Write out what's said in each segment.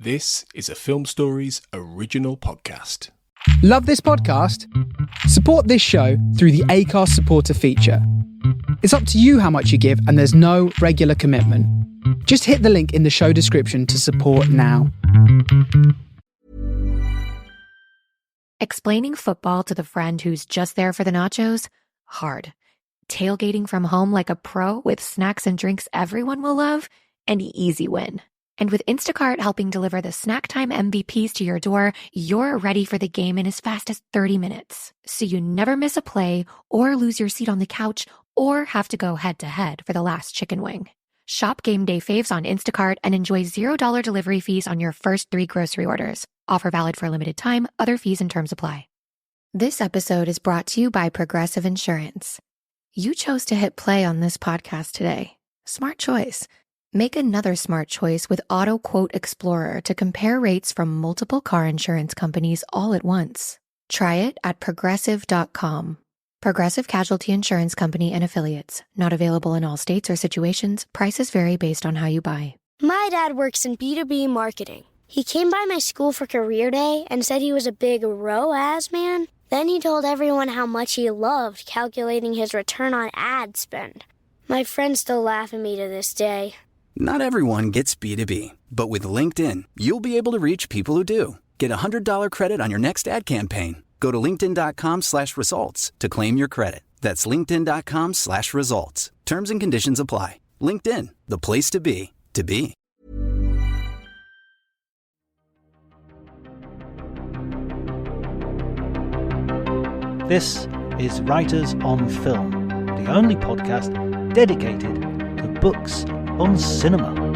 This is a Film Stories original podcast. Love this podcast? Support this show through the Acast supporter feature. It's up to you how much you give, and there's no regular commitment. Just hit the link in the show description to support now. Explaining football to the friend who's just there for the nachos? Hard. Tailgating from home like a pro with snacks and drinks everyone will love? An easy win. And with Instacart helping deliver the snack time MVPs to your door, you're ready for the game in as fast as 30 minutes. So you never miss a play or lose your seat on the couch or have to go head-to-head for the last chicken wing. Shop Game Day Faves on Instacart and enjoy $0 delivery fees on your first 3 grocery orders. Offer valid for a limited time. Other fees and terms apply. This episode is brought to you by Progressive Insurance. You chose to hit play on this podcast today. Smart choice. Make another smart choice with Auto Quote Explorer to compare rates from multiple car insurance companies all at once. Try it at progressive.com. Progressive Casualty Insurance Company and Affiliates. Not available in all states or situations. Prices vary based on how you buy. My dad works in B2B marketing. He came by my school for career day and said he was a big ROAS man. Then he told everyone how much he loved calculating his return on ad spend. My friends still laugh at me to this day. Not everyone gets B2B, but with LinkedIn, you'll be able to reach people who do. Get a $100 credit on your next ad campaign. Go to linkedin.com/results to claim your credit. That's linkedin.com/results. Terms and conditions apply. LinkedIn, the place to be, to be. This is Writers on Film, the only podcast dedicated to books on cinema.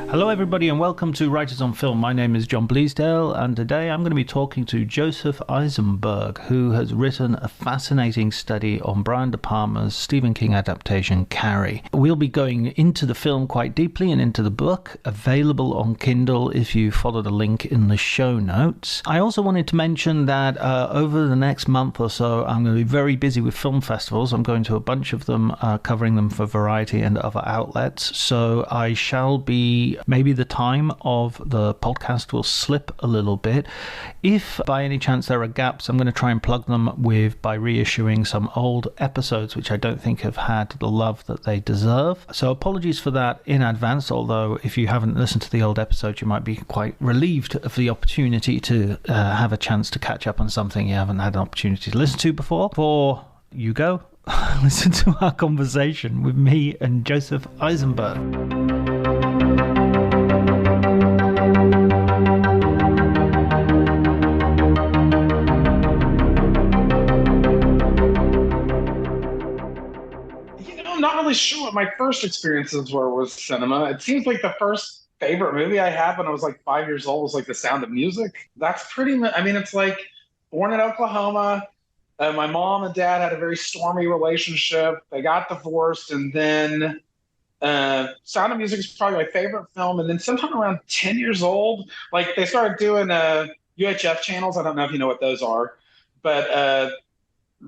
Hello everybody and welcome to Writers on Film. My name is John Bleasdale and today I'm going to be talking to Joseph Aisenberg, who has written a fascinating study on Brian De Palma's Stephen King adaptation Carrie. We'll be going into the film quite deeply and into the book, available on Kindle if you follow the link in the show notes. I also wanted to mention that over the next month or so I'm going to be very busy with film festivals. I'm going to a bunch of them, covering them for Variety and other outlets, so I shall be... Maybe the time of the podcast will slip a little bit. If by any chance there are gaps, I'm going to try and plug them by reissuing some old episodes which I don't think have had the love that they deserve. So apologies for that in advance, although if you haven't listened to the old episodes, you might be quite relieved of the opportunity to have a chance to catch up on something you haven't had an opportunity to listen to before. Before you go, listen to our conversation with me and Joseph Aisenberg. I'm not really sure what my first experiences were with cinema. It seems like the first favorite movie I had when I was like 5 years old was like The Sound of Music. That's pretty much, I mean, it's like born in Oklahoma. My mom and dad had a very stormy relationship. They got divorced, and then Sound of Music is probably my favorite film. And then sometime around 10 years old, like they started doing UHF channels. I don't know if you know what those are, but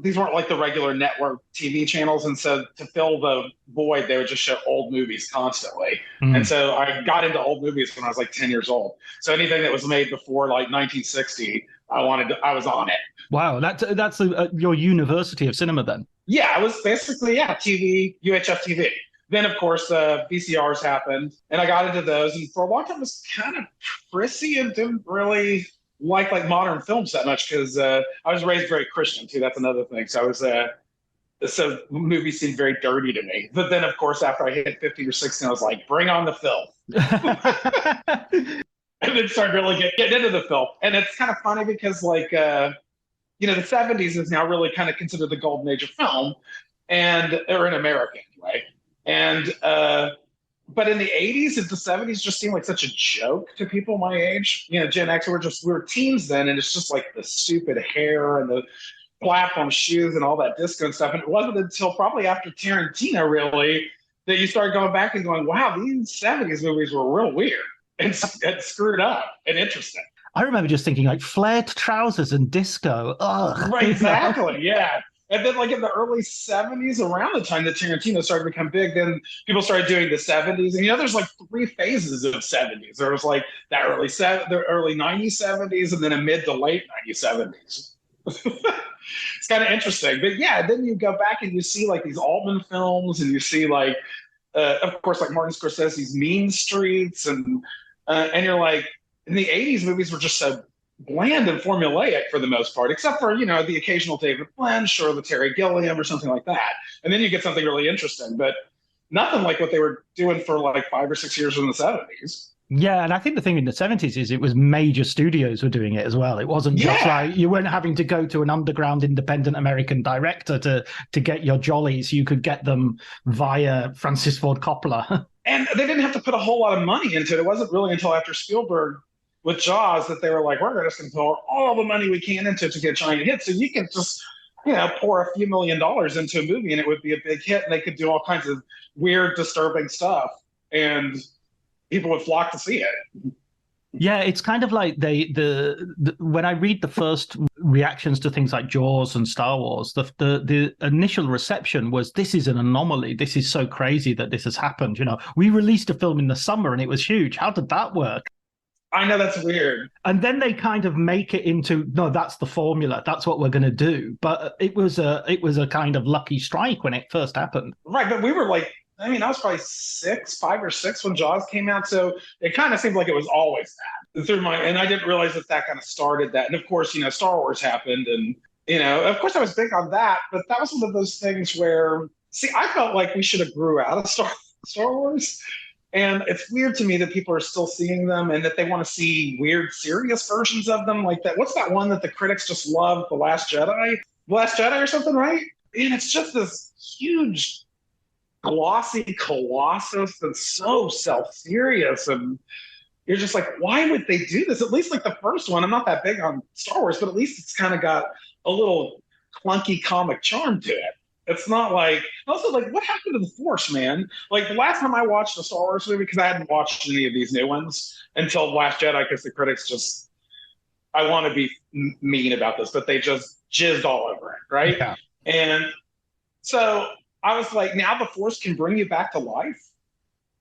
these weren't like the regular network TV channels. And so to fill the void, they would just show old movies constantly. And so I got into old movies when I was like 10 years old. So anything that was made before like 1960, I was on it. Wow, that's your university of cinema then? Yeah, it was basically, TV, UHF TV. Then, of course, VCRs happened, and I got into those. And for a long time, it was kind of prissy and didn't really like modern films that much because I was raised very Christian too. That's another thing. So I was so movies seemed very dirty to me. But then, of course, after I hit 15 or 16, I was like, bring on the filth. And then started really getting into the film. And it's kind of funny because the 70s is now really kind of considered the golden age of film, or in America anyway. And but in the 80s and the 70s just seemed like such a joke to people my age. Gen X, we were teens then, and it's just like the stupid hair and the platform shoes and all that disco and stuff. And it wasn't until probably after Tarantino really that you started going back and going, wow, these 70s movies were real weird and screwed up and interesting. I remember just thinking like flared trousers and disco. Ugh. Right, exactly. Yeah. And then, like in the early 70s, around the time that Tarantino started to become big, then people started doing the 70s. And there's like three phases of 70s. There was like the early 90s 70s, and then a mid to late 90s 70s. It's kind of interesting. But yeah, then you go back and you see like these Altman films, and you see like, of course, like Martin Scorsese's Mean Streets, and you're like, in the 80s, movies were just so bland and formulaic for the most part, except for, the occasional David Lynch or the Terry Gilliam or something like that. And then you get something really interesting, but nothing like what they were doing for like 5 or 6 years in the 70s. Yeah, and I think the thing in the 70s is it was major studios were doing it as well. It wasn't just like you weren't having to go to an underground independent American director to get your jollies. You could get them via Francis Ford Coppola. And they didn't have to put a whole lot of money into it. It wasn't really until after Spielberg with Jaws that they were like, we're just going to pour all the money we can into it to get giant hits. So you can just, pour a few $1 million into a movie and it would be a big hit, and they could do all kinds of weird, disturbing stuff, and people would flock to see it. Yeah, it's kind of like the when I read the first reactions to things like Jaws and Star Wars, the initial reception was, this is an anomaly. This is so crazy that this has happened. We released a film in the summer and it was huge. How did that work? I know, that's weird. And then they kind of make it into, no, that's the formula. That's what we're going to do. But it was a kind of lucky strike when it first happened. Right, but we were like, I was probably 5 or 6 when Jaws came out, so it kind of seemed like it was always that. And I didn't realize that kind of started that. And of course, Star Wars happened, and of course I was big on that, but that was one of those things where, I felt like we should have grew out of Star Wars. And it's weird to me that people are still seeing them and that they want to see weird, serious versions of them like that. What's that one that the critics just love? The Last Jedi? The Last Jedi or something, right? And it's just this huge, glossy colossus that's so self-serious. And you're just like, why would they do this? At least like the first one, I'm not that big on Star Wars, but at least it's kind of got a little clunky comic charm to it. It's not like, also like, what happened to the Force, man? Like the last time I watched a Star Wars movie, because I hadn't watched any of these new ones until Last Jedi, because the critics just, I want to be mean about this, but they just jizzed all over it, right? Yeah. And so I was like, now the Force can bring you back to life,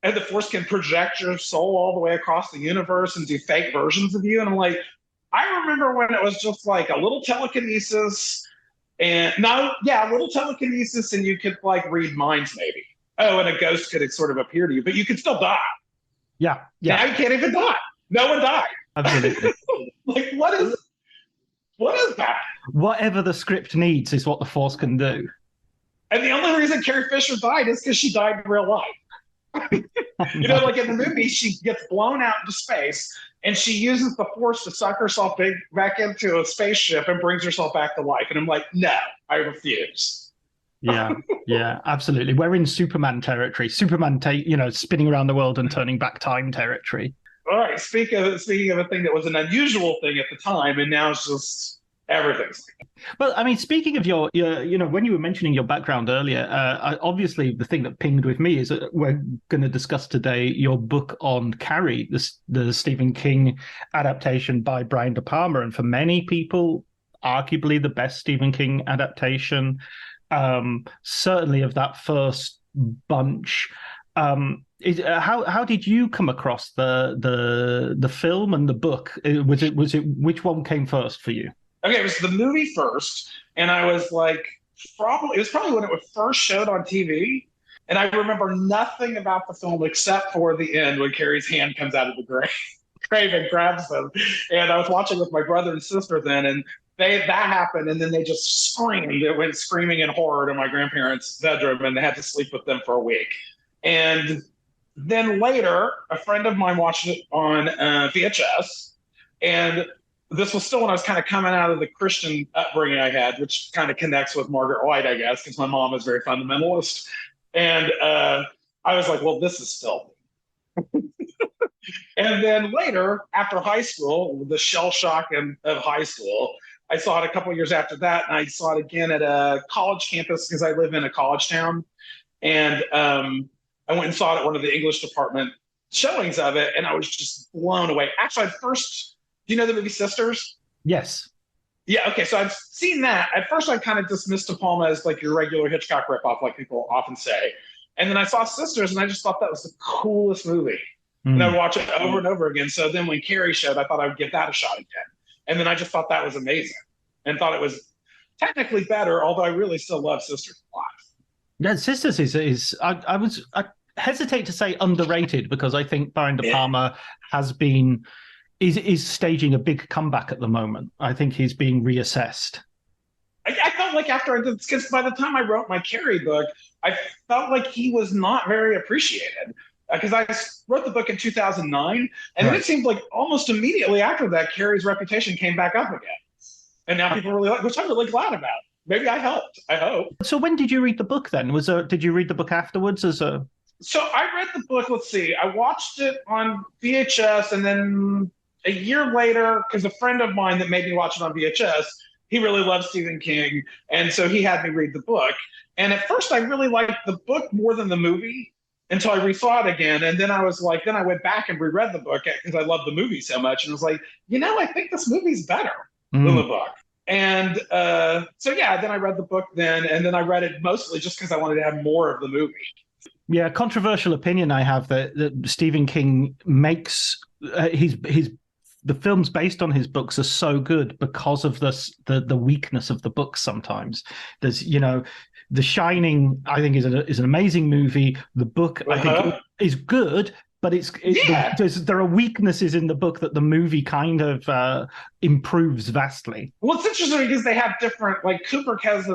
and the Force can project your soul all the way across the universe and do fake versions of you. And I'm like, I remember when it was just like a little telekinesis. And a little telekinesis, and you could like read minds maybe. Oh, and a ghost could sort of appear to you, but you could still die. Yeah. Now you can't even die. No one died. Absolutely. Like, what is that? Whatever the script needs is what the Force can do. And the only reason Carrie Fisher died is because she died in real life. Like in the movie, she gets blown out into space, and she uses the Force to suck herself back into a spaceship and brings herself back to life. And I'm like, no, I refuse. Yeah, absolutely. We're in Superman territory. Superman, spinning around the world and turning back time territory. All right. Speaking of a thing that was an unusual thing at the time, and now it's just everything's. Well, speaking of your, when you were mentioning your background earlier, obviously the thing that pinged with me is that we're going to discuss today your book on Carrie, the Stephen King adaptation by Brian De Palma, and for many people, arguably the best Stephen King adaptation, certainly of that first bunch. How did you come across the film and the book? Was it which one came first for you? Okay, it was the movie first, and I was like, it was probably when it was first showed on TV, and I remember nothing about the film except for the end when Carrie's hand comes out of the grave and grabs them. And I was watching with my brother and sister then, and that happened, and then they just screamed. It went screaming in horror to my grandparents' bedroom, and they had to sleep with them for a week. And then later, a friend of mine watched it on VHS, and this was still when I was kind of coming out of the Christian upbringing I had, which kind of connects with Margaret White, I guess, because my mom is very fundamentalist. And I was like, well, this is filthy. And then later, after high school, the shell shock of high school, I saw it a couple of years after that, and I saw it again at a college campus because I live in a college town. And I went and saw it at one of the English department showings of it, and I was just blown away. Actually, I first Do you know the movie Sisters? Yes. Yeah, okay, so I've seen that. At first, I kind of dismissed De Palma as like your regular Hitchcock ripoff, like people often say. And then I saw Sisters, and I just thought that was the coolest movie. And I'd watch it over and over again. So then when Carrie showed, I thought I would give that a shot again. And then I just thought that was amazing and thought it was technically better, although I really still love Sisters a lot. Yeah, Sisters is I hesitate to say underrated because I think Brian De Palma is staging a big comeback at the moment. I think he's being reassessed. I felt like after I did, because by the time I wrote my Carrie book, I felt like he was not very appreciated. Because I wrote the book in 2009, and then it seemed like almost immediately after that, Carrie's reputation came back up again. And now people really like, which I'm really glad about. Maybe I helped. I hope. So when did you read the book then? Did you read the book afterwards So I read the book, let's see, I watched it on VHS, and then a year later, because a friend of mine that made me watch it on VHS, he really loves Stephen King, and so he had me read the book. And at first I really liked the book more than the movie, until I resaw it again. And then I was like, then I went back and reread the book because I loved the movie so much. And I was like, I think this movie's better than the book. And then I read the book then. And then I read it mostly just because I wanted to have more of the movie. Yeah, controversial opinion I have that Stephen King makes the films based on his books are so good because of the weakness of the book sometimes. There's, The Shining, I think, is an amazing movie. The book, I think, is good, but there are weaknesses in the book that the movie kind of improves vastly. Well, it's interesting because they have different, like Kubrick has,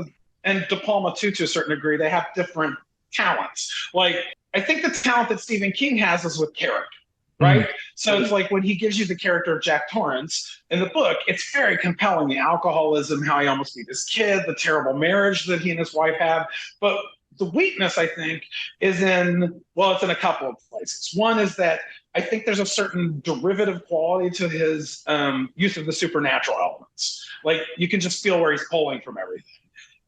and De Palma too, to a certain degree, they have different talents. Like, I think the talent that Stephen King has is with character. Right? So it's like when he gives you the character of Jack Torrance in the book, it's very compelling. The alcoholism, how he almost beat his kid, the terrible marriage that he and his wife have. But the weakness, I think, is it's in a couple of places. One is that I think there's a certain derivative quality to his use of the supernatural elements. Like, you can just feel where he's pulling from everything.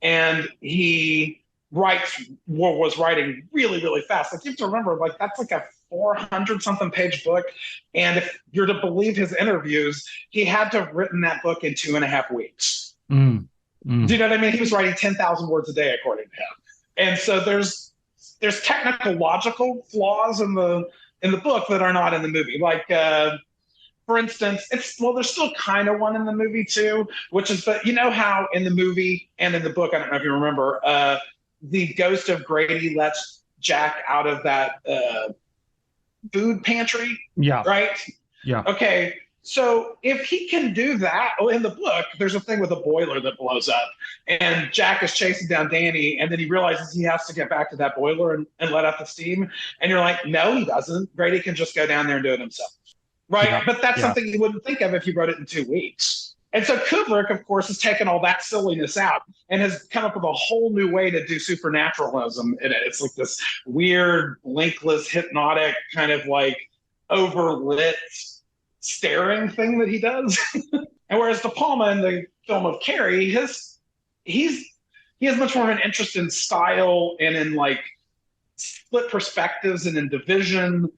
And he was writing really, really fast. Like, you have to remember, like, that's like a 400-something page book. And if you're to believe his interviews, he had to have written that book in 2.5 weeks. Do you know what I mean? He was writing 10,000 words a day, according to him. And so there's technical, logical flaws in the book that are not in the movie. Like, for instance, there's still kind of one in the movie too, which is, but you know how in the movie and in the book, I don't know if you remember, the ghost of Grady lets Jack out of that food pantry. Yeah. Right? Yeah. Okay. So if he can do that, in the book, there's a thing with a boiler that blows up, and Jack is chasing down Danny, and then he realizes he has to get back to that boiler and let out the steam. And you're like, no, he doesn't. Grady can just go down there and do it himself. Right? Yeah. But that's something you wouldn't think of if you wrote it in 2 weeks. And so Kubrick, of course, has taken all that silliness out and has come up with a whole new way to do supernaturalism in it. It's like this weird, blinkless, hypnotic, kind of like overlit staring thing that he does. And whereas De Palma in the film of Carrie, he has much more of an interest in style and in like split perspectives and in division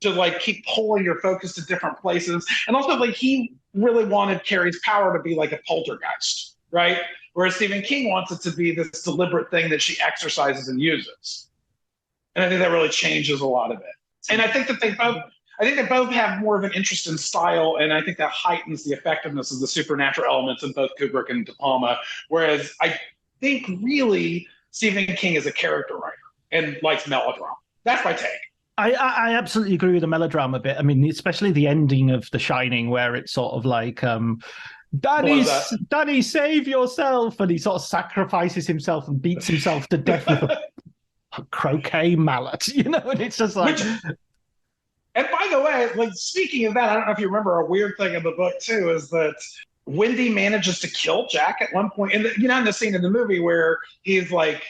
to like keep pulling your focus to different places. And also, like, he really wanted Carrie's power to be like a poltergeist, right? Whereas Stephen King wants it to be this deliberate thing that she exercises and uses. And I think that really changes a lot of it. And I think that they both have more of an interest in style, and I think that heightens the effectiveness of the supernatural elements in both Kubrick and De Palma. Whereas I think really Stephen King is a character writer and likes melodrama. That's my take. I absolutely agree with the melodrama bit. I mean, especially the ending of The Shining, where it's sort of like, Danny, save yourself, and he sort of sacrifices himself and beats himself to death with a croquet mallet, and it's just like. And by the way, like, speaking of that, I don't know if you remember, a weird thing in the book too is that Wendy manages to kill Jack at one point. And in the scene in the movie where he's like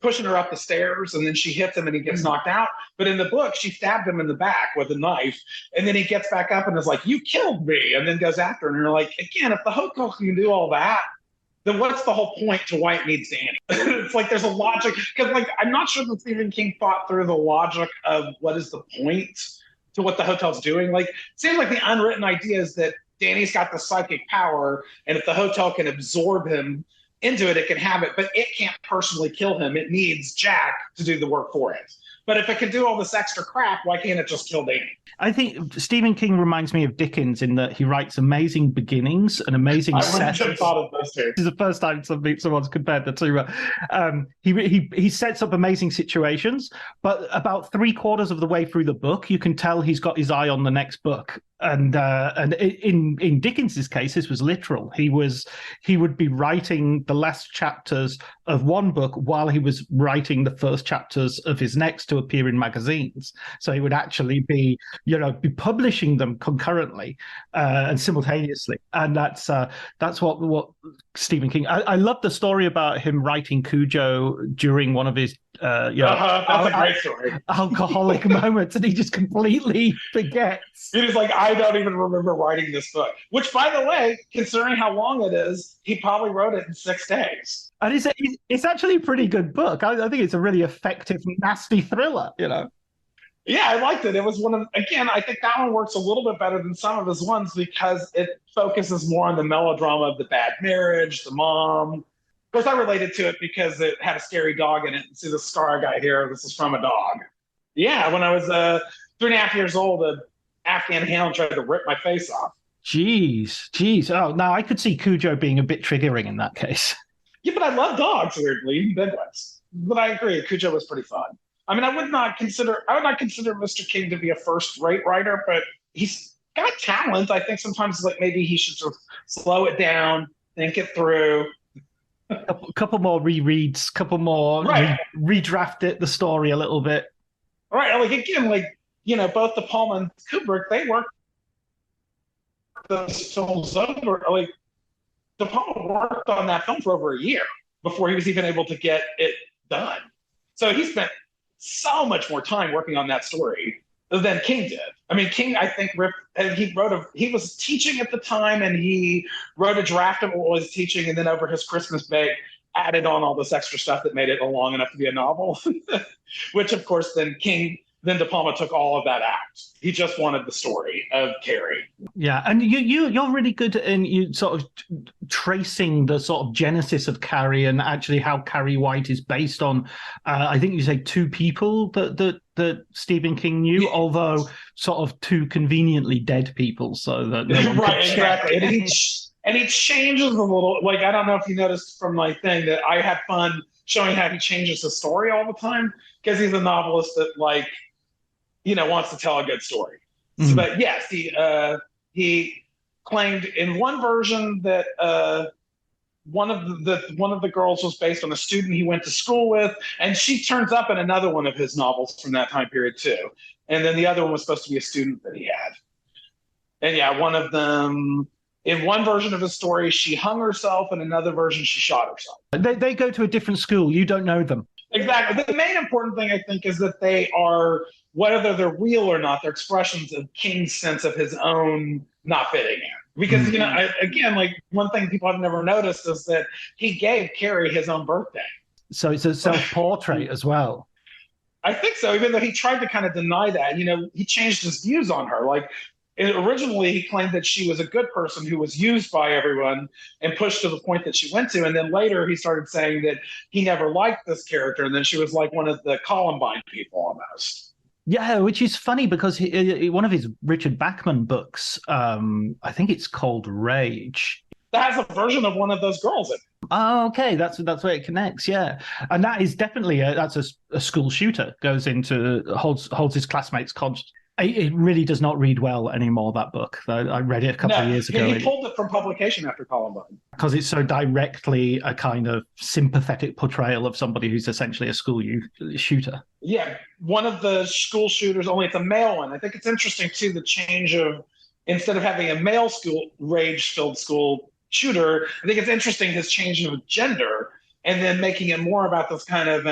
pushing her up the stairs and then she hits him and he gets knocked out. But in the book, she stabbed him in the back with a knife. And then he gets back up and is like, you killed me. And then goes after her. And you're like, again, if the hotel can do all that, then what's the whole point to why it needs Danny? It's like there's a logic. Because like I'm not sure that Stephen King thought through the logic of what is the point to what the hotel's doing. Like, it seems like the unwritten idea is that Danny's got the psychic power, and if the hotel can absorb him into it, it can have it, but it can't personally kill him. It needs Jack to do the work for it. But if it can do all this extra crap, why can't it just kill Danny? I think Stephen King reminds me of Dickens in that he writes amazing beginnings and amazing settings. I wouldn't have thought of those two. This is the first time someone's compared the two. He sets up amazing situations, but about 3/4 of the way through the book, you can tell he's got his eye on the next book. And in Dickens's case, this was literal. He would be writing the last chapters of one book while he was writing the first chapters of his next to appear in magazines. So he would actually be publishing them concurrently and simultaneously. And that's what Stephen King. I love the story about him writing Cujo during one of his that's a great story. Alcoholic moments, and he just completely forgets. He was like, I don't even remember writing this book. Which, by the way, considering how long it is, he probably wrote it in 6 days. And it's actually a pretty good book. I think it's a really effective, nasty thriller, Yeah, I liked it. It was I think that one works a little bit better than some of his ones because it focuses more on the melodrama of the bad marriage, the mom. Of course, I related to it because it had a scary dog in it. See the scar I got here? This is from a dog. Yeah, when I was 3.5 years old, an Afghan hound tried to rip my face off. Jeez. Oh, now I could see Cujo being a bit triggering in that case. Yeah, but I love dogs, weirdly, even big ones. But I agree, Cujo was pretty fun. I mean, I would not consider Mr. King to be a first-rate writer, but he's got talent. I think sometimes maybe he should just slow it down, think it through. A couple more rereads, couple more redraft the story a little bit. Right, both De Palma and Kubrick, they worked those films over. De Palma worked on that film for over a year before he was even able to get it done. So he spent so much more time working on that story than King did. I mean, King, I think, he was teaching at the time, and he wrote a draft of what he was teaching, and then over his Christmas break, added on all this extra stuff that made it long enough to be a novel, which, of course, then De Palma took all of that out. He just wanted the story of Carrie. Yeah, and you're really good in you sort of tracing the sort of genesis of Carrie and actually how Carrie White is based on. I think you say 2 people that Stephen King knew, although sort of 2 conveniently dead people, so that no one right, exactly. And he changes a little. I don't know if you noticed from my thing that I had fun showing how he changes the story all the time because he's a novelist that wants to tell a good story. Mm-hmm. But yes, he claimed in one version that one of the girls was based on a student he went to school with, and she turns up in another one of his novels from that time period too. And then the other one was supposed to be a student that he had. And yeah, one of them, in one version of his story, she hung herself, in another version, she shot herself. They go to a different school. You don't know them. Exactly. The main important thing, I think, is that they are, whether they're real or not, they're expressions of King's sense of his own not fitting in. Because, one thing people have never noticed is that he gave Carrie his own birthday. So it's a self-portrait as well. I think so, even though he tried to kind of deny that. He changed his views on her. Originally, he claimed that she was a good person who was used by everyone and pushed to the point that she went to. And then later he started saying that he never liked this character. And then she was like one of the Columbine people almost. Yeah, which is funny because one of his Richard Bachman books, I think it's called Rage. That has a version of one of those girls in it. Oh, okay, that's where it connects, yeah. And that is definitely a school shooter, goes into, holds his classmates conscious. It really does not read well anymore, that book. I read it a couple of years ago. He pulled it from publication after Columbine. Because it's so directly a kind of sympathetic portrayal of somebody who's essentially a school shooter. Yeah, one of the school shooters, only it's a male one. I think it's interesting, too, the change of, instead of having a male rage-filled school shooter, I think it's interesting his change of gender and then making it more about this kind of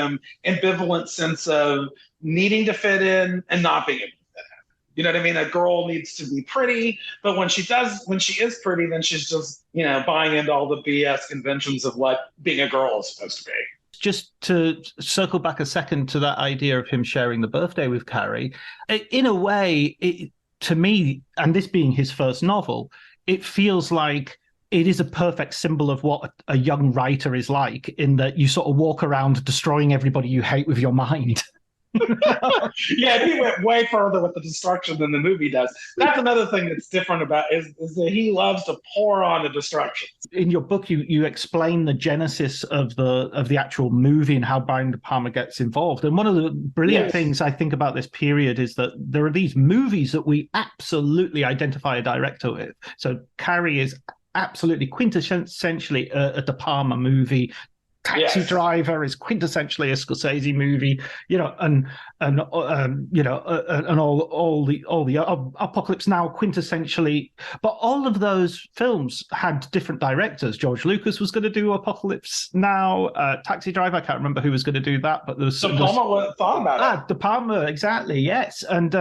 ambivalent sense of needing to fit in and not being able to fit in. You know what I mean? A girl needs to be pretty, but when she is pretty, then she's just, buying into all the BS conventions of what being a girl is supposed to be. Just to circle back a second to that idea of him sharing the birthday with Carrie, in a way, to me, and this being his first novel, it feels like it is a perfect symbol of what a young writer is like, in that you sort of walk around destroying everybody you hate with your mind. Yeah, he went way further with the destruction than the movie does. That's another thing that's different about is that he loves to pour on the destruction. In your book, you explain the genesis of the actual movie and how Brian De Palma gets involved. And one of the brilliant things I think about this period is that there are these movies that we absolutely identify a director with. So Carrie is absolutely quintessentially a De Palma movie. Taxi Driver is quintessentially a Scorsese movie, and all the Apocalypse Now quintessentially. But all of those films had different directors. George Lucas was going to do Apocalypse Now. Taxi Driver, I can't remember who was going to do that, but there was De Palma thought about it. De Palma, exactly, yes, and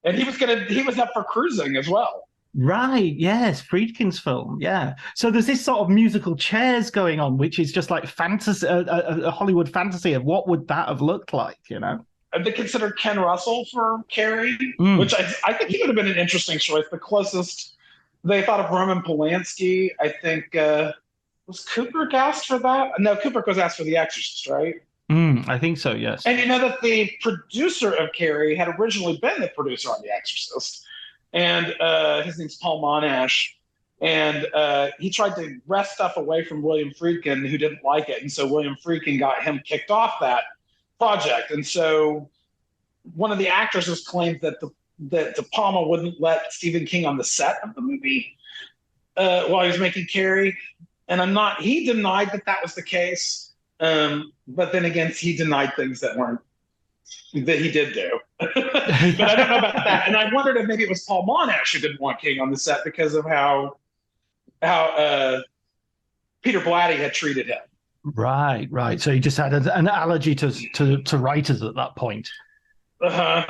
he was up for Cruising as well. Right, yes, Friedkin's film, yeah. So there's this sort of musical chairs going on, which is just like fantasy, a Hollywood fantasy of what would that have looked like, They considered Ken Russell for Carrie, which I think he would have been an interesting choice. The closest they thought of Roman Polanski, I think, was Kubrick asked for that? No, Kubrick was asked for The Exorcist, right? I think so, yes. And you know that the producer of Carrie had originally been the producer on The Exorcist. And his name's Paul Monash. And he tried to wrest stuff away from William Friedkin, who didn't like it. And so William Friedkin got him kicked off that project. And so one of the actresses claimed that De Palma wouldn't let Stephen King on the set of the movie while he was making Carrie. And he denied that was the case. But then again, he denied things that he did do. But I don't know about that. And I wondered if maybe it was Paul Monash who didn't want King on the set because of how Peter Blatty had treated him. Right. So he just had an allergy to writers at that point. Uh-huh.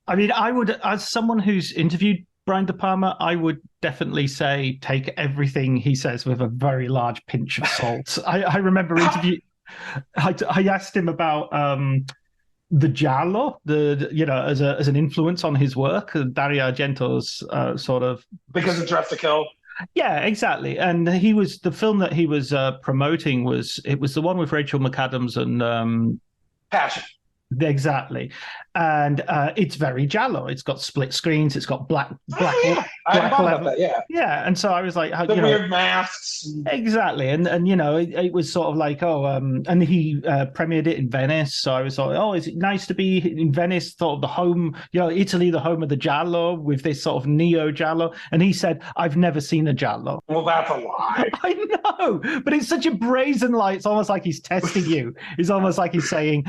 I mean, I would, as someone who's interviewed Brian De Palma, I would definitely say take everything he says with a very large pinch of salt. I remember I asked him about the giallo, as an influence on his work, Dario Argento's sort of, because of Dressed to Kill. Yeah, exactly. And the film that he was promoting was the one with Rachel McAdams and Passion. Exactly. And it's very giallo. It's got split screens. It's got black. I thought about that. Yeah. Yeah. And so I was like, weird masks. Exactly. And it was sort of like, and he premiered it in Venice. So I was like, is it nice to be in Venice, sort of the home, Italy, the home of the giallo, with this sort of neo giallo. And he said, I've never seen a giallo. Well, that's a lie. I know, but it's such a brazen lie. It's almost like he's testing you. It's almost like he's saying,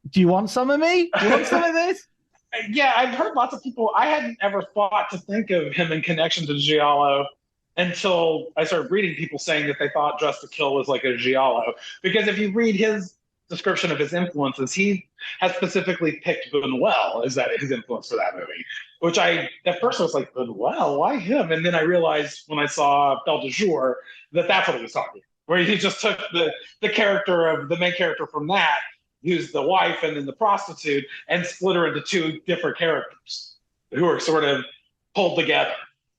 do you want some of me? Do you want some of this? Yeah, I've heard lots of people. I hadn't ever thought to think of him in connection to giallo until I started reading people saying that they thought Dressed to Kill was like a giallo. Because if you read his description of his influences, he has specifically picked Buñuel as his influence for that movie. Which at first I was like, Buñuel, why him? And then I realized when I saw Belle de Jour that that's what he was talking about. Where he just took the main character from that, who's the wife and then the prostitute, and split her into two different characters who are sort of pulled together,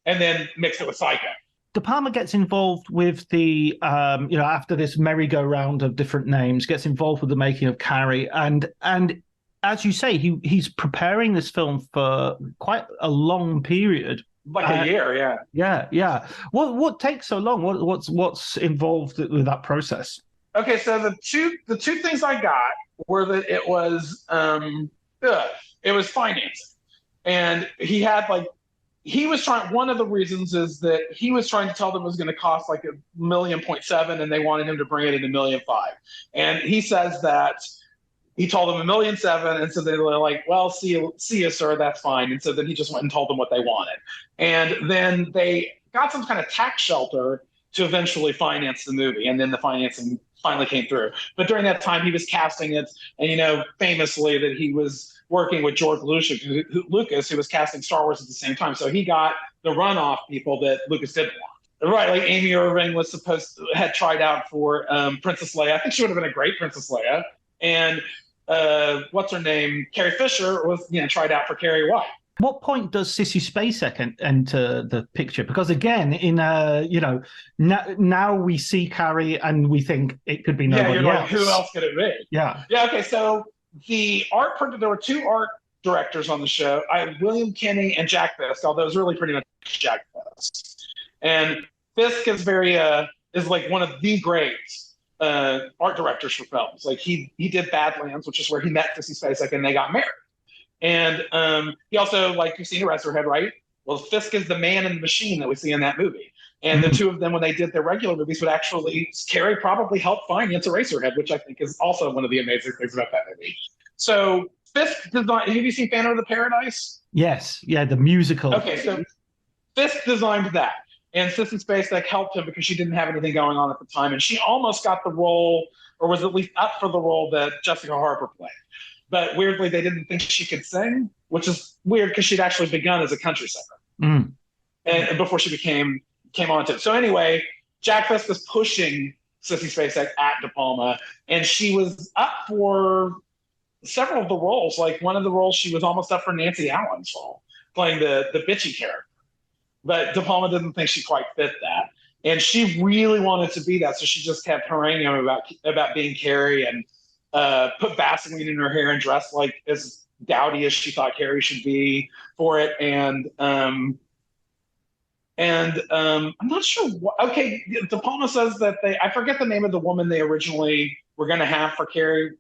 and then mixed it with Psycho. De Palma gets involved with the, after this merry-go-round of different names, gets involved with the making of Carrie, and as you say, he's preparing this film for quite a long period. Like a year, yeah. Yeah. What takes so long? What's involved with that process? Okay, so the two things I got were that it was financing, and he was trying. One of the reasons is that he was trying to tell them it was going to cost like $1.7 million, and they wanted him to bring it in $1.5 million. And he says that he told them $1.7 million, and so they were like, "Well, see you, sir. That's fine." And so then he just went and told them what they wanted, and then they got some kind of tax shelter to eventually finance the movie, and then the financing finally came through. But during that time, he was casting it, and famously that he was working with George Lucas, who was casting Star Wars at the same time. So he got the runoff people that Lucas didn't want. Right, like Amy Irving had tried out for Princess Leia. I think she would have been a great Princess Leia. And what's her name? Carrie Fisher was tried out for Carrie White. What point does Sissy Spacek enter the picture? Because again, in now we see Carrie and we think it could be nobody you're like, else. who else could it be? Yeah. Okay. So there were two art directors on the show. I had William Kinney and Jack Fisk, although it was really pretty much Jack Fisk. And Fisk is like one of the great art directors for films. Like he did Badlands, which is where he met Sissy Spacek and they got married. And he also, like, you've seen Eraserhead, right? Well, Fisk is the man in the machine that we see in that movie. And the two of them, when they did their regular movies, Carrie probably helped finance Eraserhead, which I think is also one of the amazing things about that movie. So Fisk designed, have you seen Phantom of the Paradise? Yes. Yeah, the musical. Okay, so Fisk designed that. And Sissy Spacek helped him because she didn't have anything going on at the time. And she almost got the role, or was at least up for the role that Jessica Harper played. But weirdly, they didn't think she could sing, which is weird because she'd actually begun as a country singer, and before she came on to it. So anyway, Jack Fisk was pushing Sissy Spacek at De Palma, and she was up for several of the roles. Like one of the roles, she was almost up for Nancy Allen's role, playing the bitchy character. But De Palma didn't think she quite fit that, and she really wanted to be that. So she just kept haranguing him about being Carrie and. Put Vaseline in her hair and dressed like as dowdy as she thought Carrie should be for it. And I'm not sure. Okay, De Palma says that I forget the name of the woman they originally were going to have for Carrie.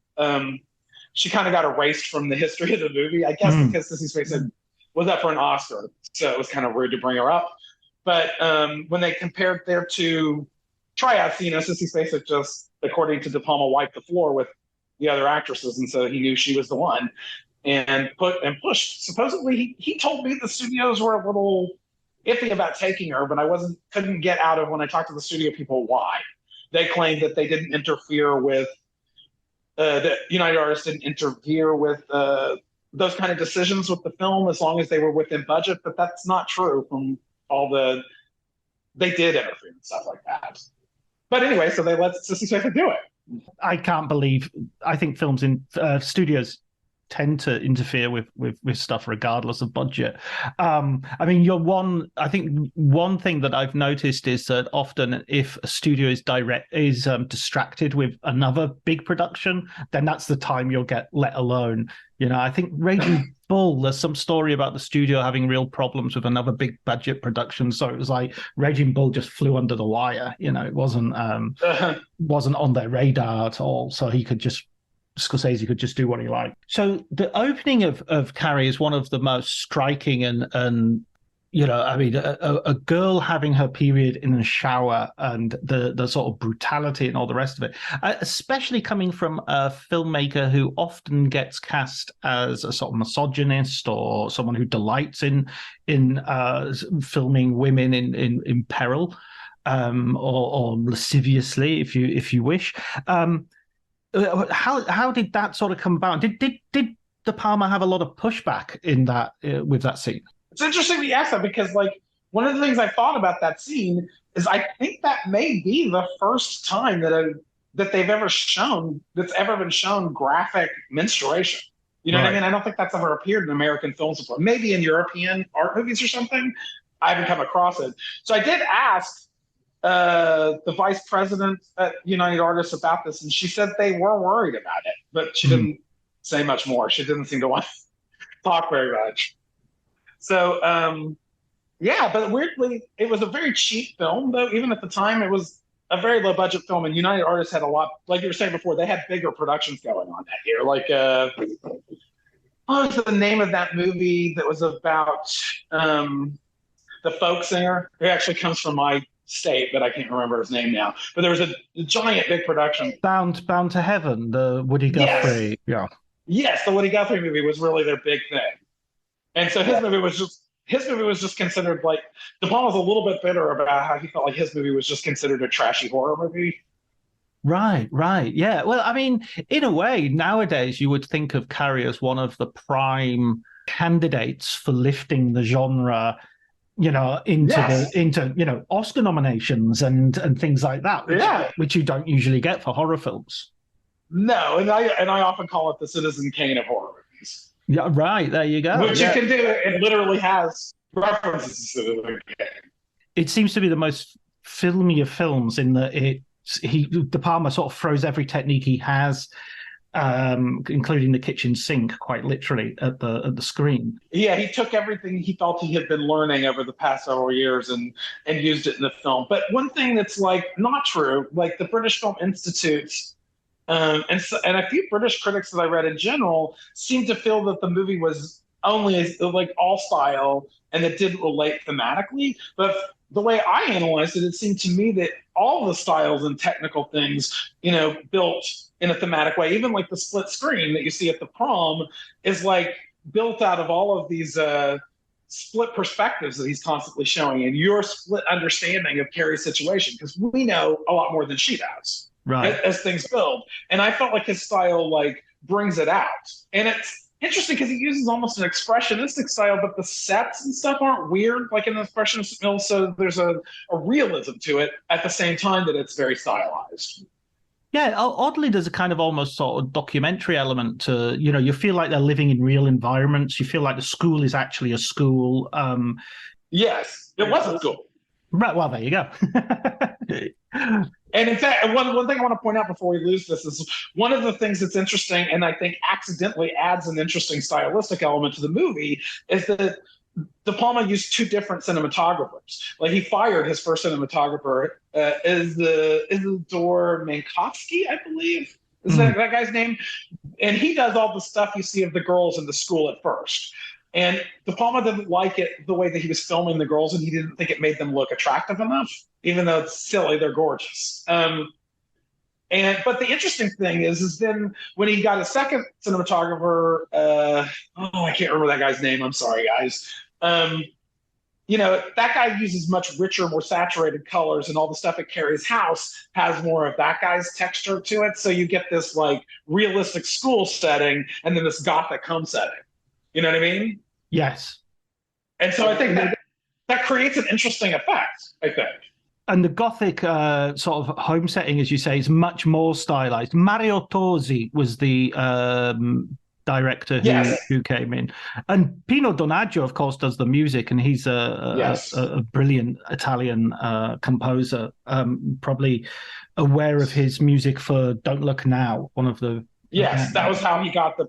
She kind of got erased from the history of the movie, I guess, because Sissy Spacek was up for an Oscar, so it was kind of rude to bring her up. But when they compared their two tryouts, Sissy Spacek just, according to De Palma, wiped the floor with the other actresses, and so he knew she was the one and pushed. Supposedly he told me the studios were a little iffy about taking her, but couldn't get out of when I talked to the studio people why. They claimed that they didn't interfere with the United Artists didn't interfere with those kind of decisions with the film as long as they were within budget, but that's not true from they did interfere and stuff like that. But anyway, so they let Sissy Spacek do it. I can't believe. I think films in studios tend to interfere with stuff regardless of budget. I mean, I think one thing that I've noticed is that often if a studio is distracted with another big production, then that's the time you'll get let alone. I think Raging Bull, there's some story about the studio having real problems with another big budget production. So it was like Raging Bull just flew under the wire. It wasn't on their radar at all. So Scorsese could just do what he liked. So the opening of Carrie is one of the most striking and a girl having her period in a shower and the sort of brutality and all the rest of it, especially coming from a filmmaker who often gets cast as a sort of misogynist or someone who delights in filming women in peril, or lasciviously, if you wish. How did that sort of come about? Did De Palma have a lot of pushback in that with that scene? It's interesting you ask that because, like, one of the things I thought about that scene is I think that may be the first time that they've ever been shown graphic menstruation. You know what I mean? I don't think that's ever appeared in American films before. Maybe in European art movies or something. I haven't come across it. So I did ask the vice president at United Artists about this, and she said they were worried about it, but she didn't say much more. She didn't seem to want to talk very much. So, but weirdly, it was a very cheap film, though. Even at the time, it was a very low budget film, and United Artists had a lot, like you were saying before, they had bigger productions going on that year. Like, what was the name of that movie that was about the folk singer who actually comes from my state, but I can't remember his name now. But there was a giant big production. Bound to Heaven, the Woody Guthrie. Yes. Yes, the Woody Guthrie movie was really their big thing. And so his movie was just considered, like, De Palma's a little bit bitter about how he felt like his movie was just considered a trashy horror movie. Right. Yeah. Well, I mean, in a way, nowadays you would think of Carrie as one of the prime candidates for lifting the genre, into Oscar nominations and things like that, which you don't usually get for horror films. No, and I often call it the Citizen Kane of horror movies. Yeah, right. There you go. Which you can do. It literally has references to the game. It seems to be the most filmy of films in that De Palma sort of throws every technique he has, including the kitchen sink, quite literally at the screen. Yeah, he took everything he felt he had been learning over the past several years and used it in the film. But one thing that's like not true, like the British Film Institute and a few British critics that I read in general seem to feel that the movie was only like all style and it didn't relate thematically. But the way I analyzed it, it seemed to me that all the styles and technical things, built in a thematic way, even like the split screen that you see at the prom is like built out of all of these split perspectives that he's constantly showing and your split understanding of Carrie's situation, because we know a lot more than she does. Right. As things build. And I felt like his style like brings it out. And it's interesting because he uses almost an expressionistic style, but the sets and stuff aren't weird like in the expressionist film. So there's a realism to it at the same time that it's very stylized. Yeah, oddly, there's a kind of almost sort of documentary element to, you feel like they're living in real environments. You feel like the school is actually a school. Yes, it was a school. Right, well, there you go. And in fact, one thing I want to point out before we lose this is one of the things that's interesting and I think accidentally adds an interesting stylistic element to the movie is that De Palma used two different cinematographers. Like he fired his first cinematographer, Isidore Mankowski, I believe. Is that guy's name? And he does all the stuff you see of the girls in the school at first. And De Palma didn't like it the way that he was filming the girls, and he didn't think it made them look attractive enough, even though it's silly, they're gorgeous. But the interesting thing is then when he got a second cinematographer, I can't remember that guy's name. I'm sorry, guys. That guy uses much richer, more saturated colors, and all the stuff at Carrie's house has more of that guy's texture to it. So you get this like realistic school setting and then this gothic home setting. You know what I mean? Yes. And so I think that creates an interesting effect, I think. And the Gothic sort of home setting, as you say, is much more stylized. Mario Tosi was the director who came in. And Pino Donaggio, of course, does the music, and he's a brilliant Italian composer, probably aware of his music for Don't Look Now, one of the... Yes, that was how he got the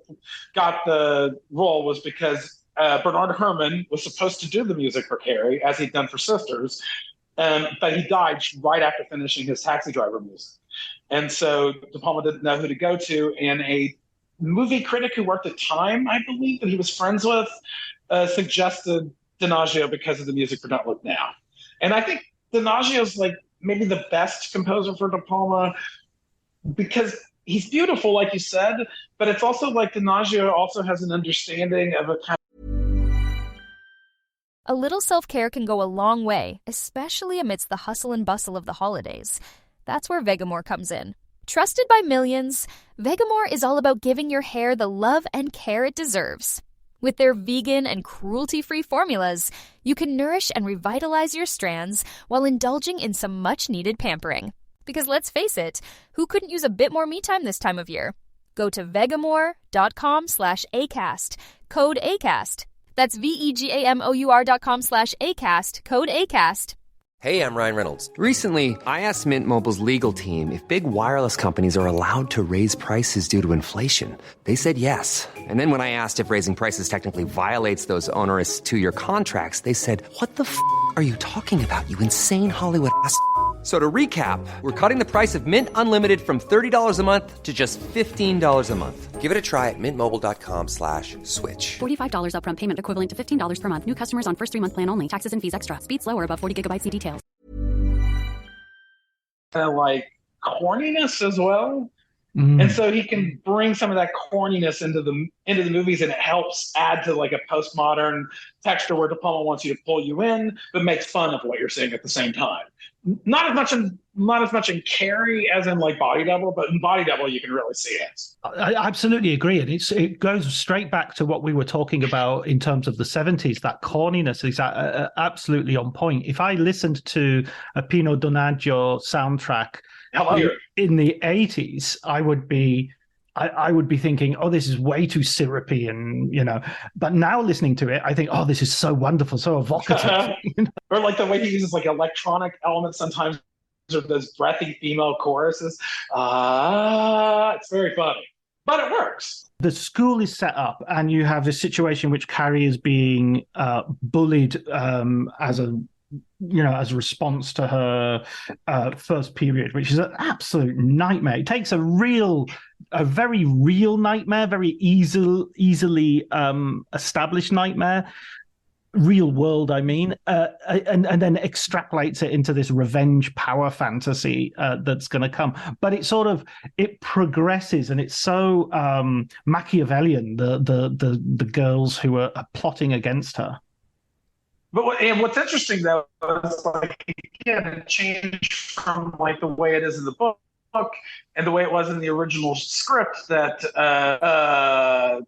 role, was because Bernard Herrmann was supposed to do the music for Carrie, as he'd done for Sisters, but he died right after finishing his Taxi Driver music. And so De Palma didn't know who to go to, and a movie critic who worked at Time, I believe, that he was friends with, suggested Donaggio because of the music for Don't Look Now. And I think Donaggio's like maybe the best composer for De Palma because he's beautiful, like you said, but it's also like Donaggio also has an understanding of a kind A little self-care can go a long way, especially amidst the hustle and bustle of the holidays. That's where Vegamore comes in. Trusted by millions, Vegamore is all about giving your hair the love and care it deserves. With their vegan and cruelty-free formulas, you can nourish and revitalize your strands while indulging in some much-needed pampering. Because let's face it, who couldn't use a bit more me time this time of year? Go to vegamore.com/ACAST, code ACAST. That's vegamor.com/ACAST, code ACAST. Hey, I'm Ryan Reynolds. Recently, I asked Mint Mobile's legal team if big wireless companies are allowed to raise prices due to inflation. They said yes. And then when I asked if raising prices technically violates those onerous 2-year contracts, they said, "What the f*** are you talking about, you insane Hollywood ass?" So to recap, we're cutting the price of Mint Unlimited from $30 a month to just $15 a month. Give it a try at mintmobile.com/switch. $45 upfront payment equivalent to $15 per month. New customers on first 3-month plan only. Taxes and fees extra. Speed slower above 40 gigabytes. See details. Like corniness as well. And so he can bring some of that corniness into the movies, and it helps add to like a postmodern texture where De Palma wants you to pull you in, but makes fun of what you're seeing at the same time. Not as much in Carrie as in like Body Double, but in Body Double you can really see it. I absolutely agree, and it goes straight back to what we were talking about in terms of the 70s. That corniness is absolutely on point. If I listened to a Pino Donaggio soundtrack in the 80s, I would be I would be thinking, oh, this is way too syrupy, and but now listening to it, I think, oh, this is so wonderful, so evocative. Or like the way he uses like electronic elements sometimes, or those breathy female choruses. It's very funny, but it works. The school is set up, and you have a situation in which Carrie is being bullied as a response to her first period, which is an absolute nightmare. It takes a very real nightmare, very easily established nightmare, real world, I mean, and then extrapolates it into this revenge power fantasy that's going to come. But it progresses, and it's so Machiavellian. The girls who are plotting against her. But what's interesting though is like again, it changed from like the way it is in the book and the way it was in the original script that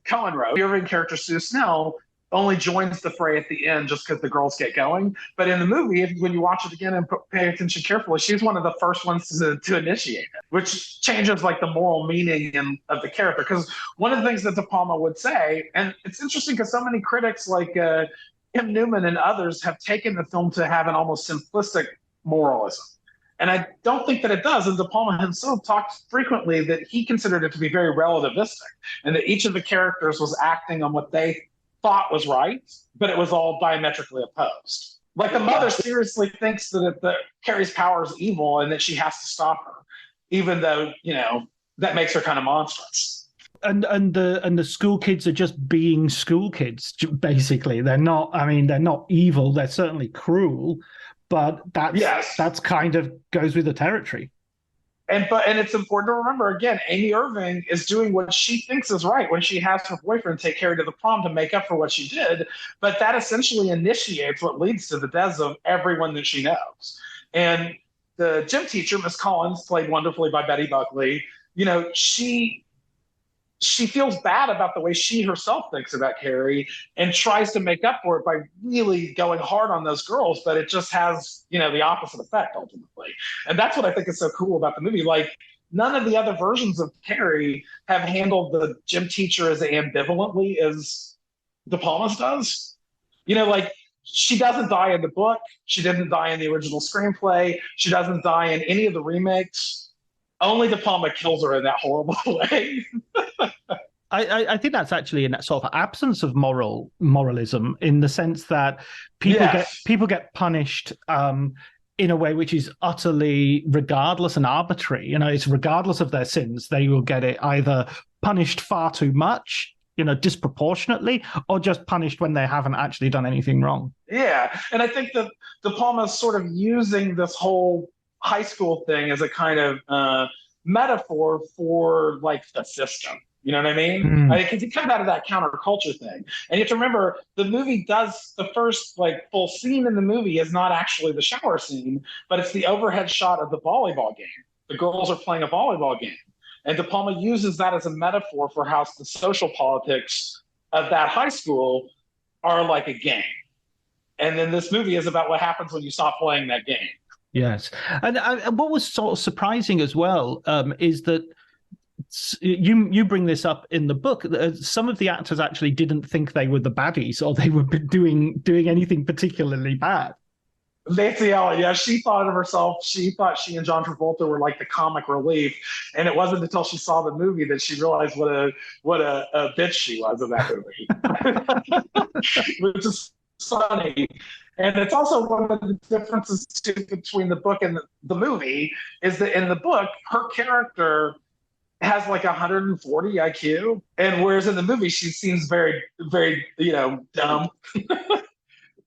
Cohen wrote. The Irving character Sue Snell only joins the fray at the end just because the girls get going. But in the movie, when you watch it again and pay attention carefully, she's one of the first ones to initiate it, which changes like the moral meaning of the character. Because one of the things that De Palma would say, and it's interesting because so many critics like Kim Newman and others have taken the film to have an almost simplistic moralism. And I don't think that it does. And De Palma himself talked frequently that he considered it to be very relativistic and that each of the characters was acting on what they thought was right, but it was all diametrically opposed. Like the mother seriously thinks that Carrie's power is evil and that she has to stop her, even though, that makes her kind of monstrous. And the school kids are just being school kids, basically. They're not evil. They're certainly cruel, but that's kind of goes with the territory. And it's important to remember, again, Amy Irving is doing what she thinks is right when she has her boyfriend take Carrie to the prom to make up for what she did. But that essentially initiates what leads to the deaths of everyone that she knows. And the gym teacher, Miss Collins, played wonderfully by Betty Buckley, she feels bad about the way she herself thinks about Carrie and tries to make up for it by really going hard on those girls, but it just has, the opposite effect ultimately. And that's what I think is so cool about the movie. Like none of the other versions of Carrie have handled the gym teacher as ambivalently as De Palma's does. Like she doesn't die in the book. She didn't die in the original screenplay. She doesn't die in any of the remakes. Only De Palma kills her in that horrible way. I think that's actually in that sort of absence of moralism, in the sense that people get punished in a way which is utterly regardless and arbitrary. It's regardless of their sins. They will get it either punished far too much, disproportionately, or just punished when they haven't actually done anything wrong. Yeah, and I think that De Palma's sort of using this whole high school thing as a kind of metaphor for like the system. You know what I mean? Because it comes out of that counterculture thing. And you have to remember, the movie does the first like full scene in the movie is not actually the shower scene, but it's the overhead shot of the volleyball game. The girls are playing a volleyball game. And De Palma uses that as a metaphor for how the social politics of that high school are like a game. And then this movie is about what happens when you stop playing that game. Yes. And what was sort of surprising as well is that you bring this up in the book. Some of the actors actually didn't think they were the baddies or they were doing anything particularly bad. Nancy Allen, yeah, she thought of herself. She thought she and John Travolta were like the comic relief, and it wasn't until she saw the movie that she realized what a bitch she was in that movie, which is funny. And it's also one of the differences too between the book and the movie is that in the book, her character has like 140 IQ, and whereas in the movie, she seems very, very, dumb.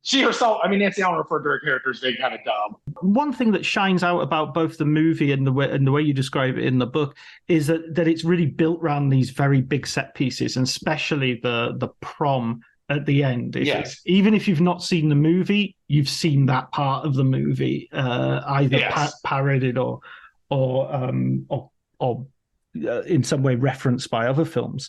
She herself, Nancy Allen referred to her character as being kind of dumb. One thing that shines out about both the movie and the way you describe it in the book is that it's really built around these very big set pieces, and especially the prom at the end. Yes. Even if you've not seen the movie, you've seen that part of the movie, either parodied or in some way referenced by other films.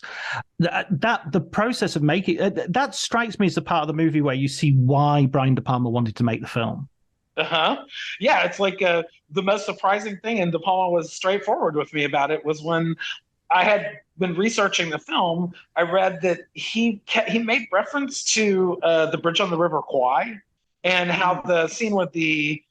That the process of making that strikes me as the part of the movie where you see why Brian De Palma wanted to make the film. Yeah, it's like the most surprising thing, and De Palma was straightforward with me about it, was when I had been researching the film, I read that he made reference to the bridge on the River Kwai, and how the scene with the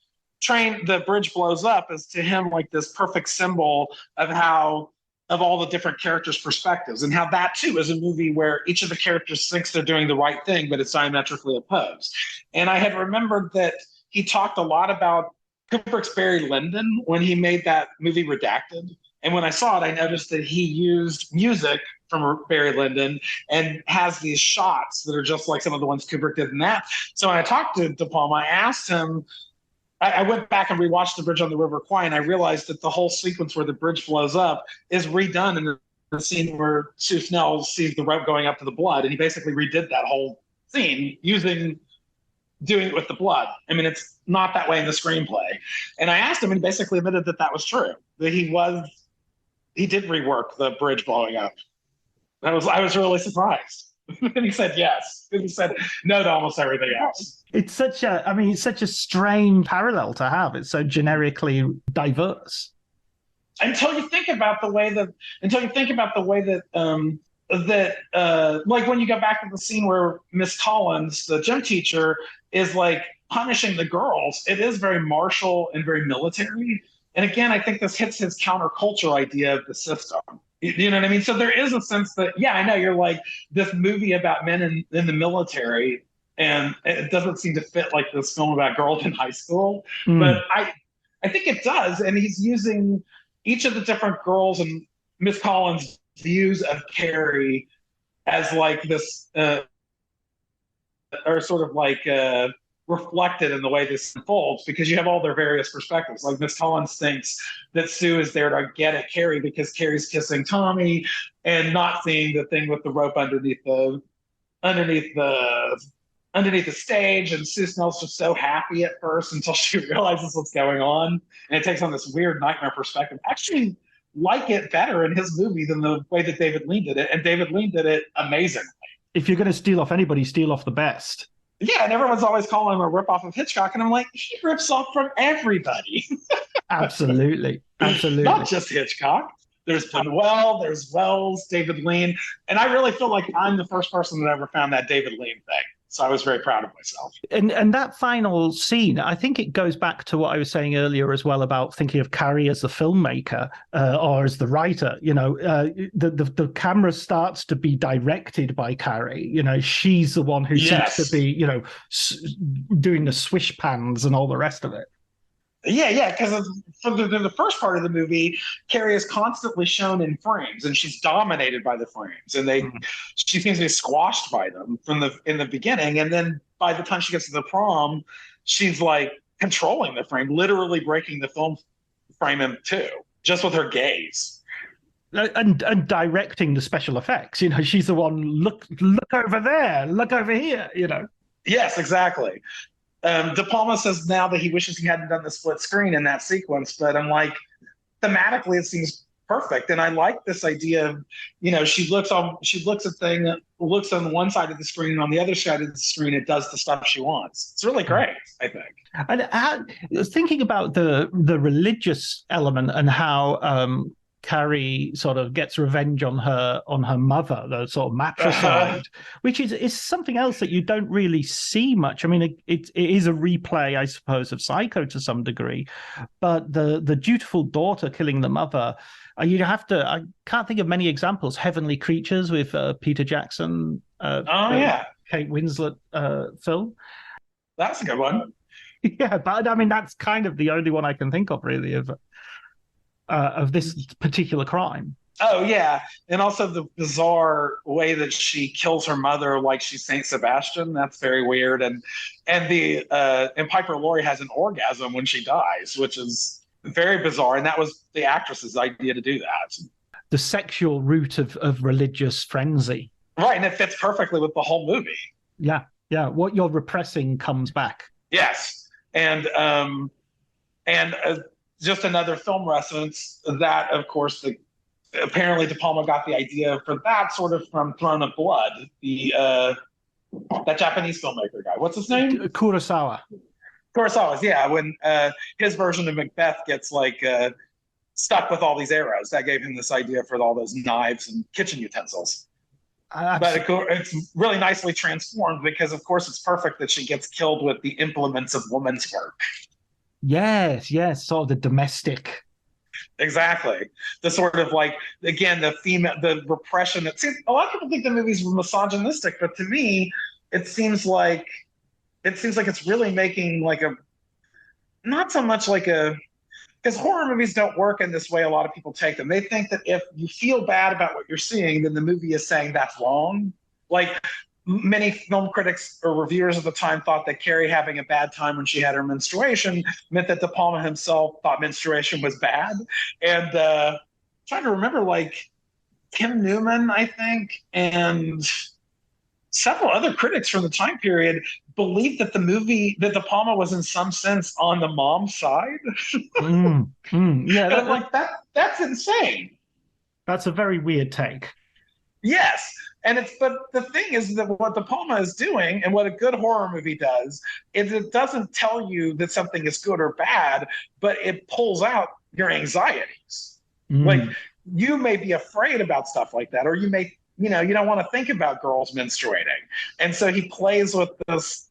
bridge blows up is to him like this perfect symbol of all the different characters' perspectives, and how that too is a movie where each of the characters thinks they're doing the right thing, but it's diametrically opposed. And I had remembered that he talked a lot about Kubrick's Barry Lyndon when he made that movie Redacted. And when I saw it, I noticed that he used music from Barry Lyndon and has these shots that are just like some of the ones Kubrick did in that. So when I talked to De Palma, I asked him, I went back and rewatched The Bridge on the River Kwai, and I realized that the whole sequence where the bridge blows up is redone in the scene where Sue Snell sees the rope going up to the blood. And he basically redid that whole scene doing it with the blood. I mean, it's not that way in the screenplay. And I asked him, and he basically admitted that that was true, that he did rework the bridge blowing up. I was really surprised. And he said yes. And he said no to almost everything else. It's such a strange parallel to have. It's so generically diverse. Until you think about the way that like when you go back to the scene where Miss Collins, the gym teacher, is like punishing the girls, it is very martial and very military. And again, I think this hits his counterculture idea of the system. You know what I mean? So there is a sense that, yeah, I know you're like this movie about men in the military, and it doesn't seem to fit like this film about girls in high school. But I think it does. And he's using each of the different girls and Miss Collins' views of Carrie as like this, or sort of like reflected in the way this unfolds, because you have all their various perspectives. Like Miss Collins thinks that Sue is there to get at Carrie because Carrie's kissing Tommy, and not seeing the thing with the rope underneath the stage. And Sue Snell's just so happy at first until she realizes what's going on, and it takes on this weird nightmare perspective. Actually, like it better in his movie than the way that David Lean did it, and David Lean did it amazingly. If you're going to steal off anybody, steal off the best. Yeah, and everyone's always calling him a ripoff of Hitchcock, and I'm like, he rips off from everybody. Absolutely. Not just Hitchcock. There's Buñuel, there's Wells, David Lean, and I really feel like I'm the first person that ever found that David Lean thing. So I was very proud of myself. And that final scene, I think it goes back to what I was saying earlier as well about thinking of Carrie as the filmmaker or as the writer. You know, the camera starts to be directed by Carrie. You know, she's the one who seems to be, you know, doing the swish pans and all the rest of it. Yeah, because for the first part of the movie, Carrie is constantly shown in frames, and she's dominated by the frames, and she seems to be squashed by them in the beginning, and then by the time she gets to the prom, she's like controlling the frame, literally breaking the film frame in two, just with her gaze. And directing the special effects. You know, she's the one, look over there, look over here, you know. Yes, exactly. De Palma says now that he wishes he hadn't done the split screen in that sequence, but I'm like, thematically it seems perfect, and I like this idea of, you know, she looks on one side of the screen, and on the other side of the screen it does the stuff she wants. It's really great, I think. And thinking about the religious element and how Carrie sort of gets revenge on her mother, the sort of matricide, which is something else that you don't really see much. I mean, it is a replay, I suppose, of Psycho to some degree, but the dutiful daughter killing the mother, I can't think of many examples. Heavenly Creatures with Peter Jackson, Kate Winslet film. That's a good one. Yeah, but I mean, that's kind of the only one I can think of, really, of this particular crime. Oh, yeah. And also the bizarre way that she kills her mother like she's Saint Sebastian. That's very weird. And Piper Laurie has an orgasm when she dies, which is very bizarre. And that was the actress's idea to do that. The sexual root of religious frenzy. Right. And it fits perfectly with the whole movie. Yeah. Yeah. What you're repressing comes back. Yes. And just another film reference that, of course, apparently De Palma got the idea for that sort of from Throne of Blood, that Japanese filmmaker guy. What's his name? Kurosawa's, yeah. When his version of Macbeth gets like stuck with all these arrows. That gave him this idea for all those knives and kitchen utensils. But it's really nicely transformed because, of course, it's perfect that she gets killed with the implements of woman's work. Yes, sort of the domestic. Exactly. The sort of like, again, the repression. It seems a lot of people think the movie's misogynistic, but to me, it seems like it's really making like not so much like because horror movies don't work in this way a lot of people take them. They think that if you feel bad about what you're seeing, then the movie is saying that's wrong. Like many film critics or reviewers at the time thought that Carrie having a bad time when she had her menstruation meant that De Palma himself thought menstruation was bad. And trying to remember, like Kim Newman, I think, and several other critics from the time period believed that that De Palma was in some sense on the mom's side. Yeah, and I'm like, that's insane. That's a very weird take. Yes. But the thing is that what De Palma is doing and what a good horror movie does is it doesn't tell you that something is good or bad, but it pulls out your anxieties. Like you may be afraid about stuff like that, or you may, you don't want to think about girls menstruating. And so he plays with this,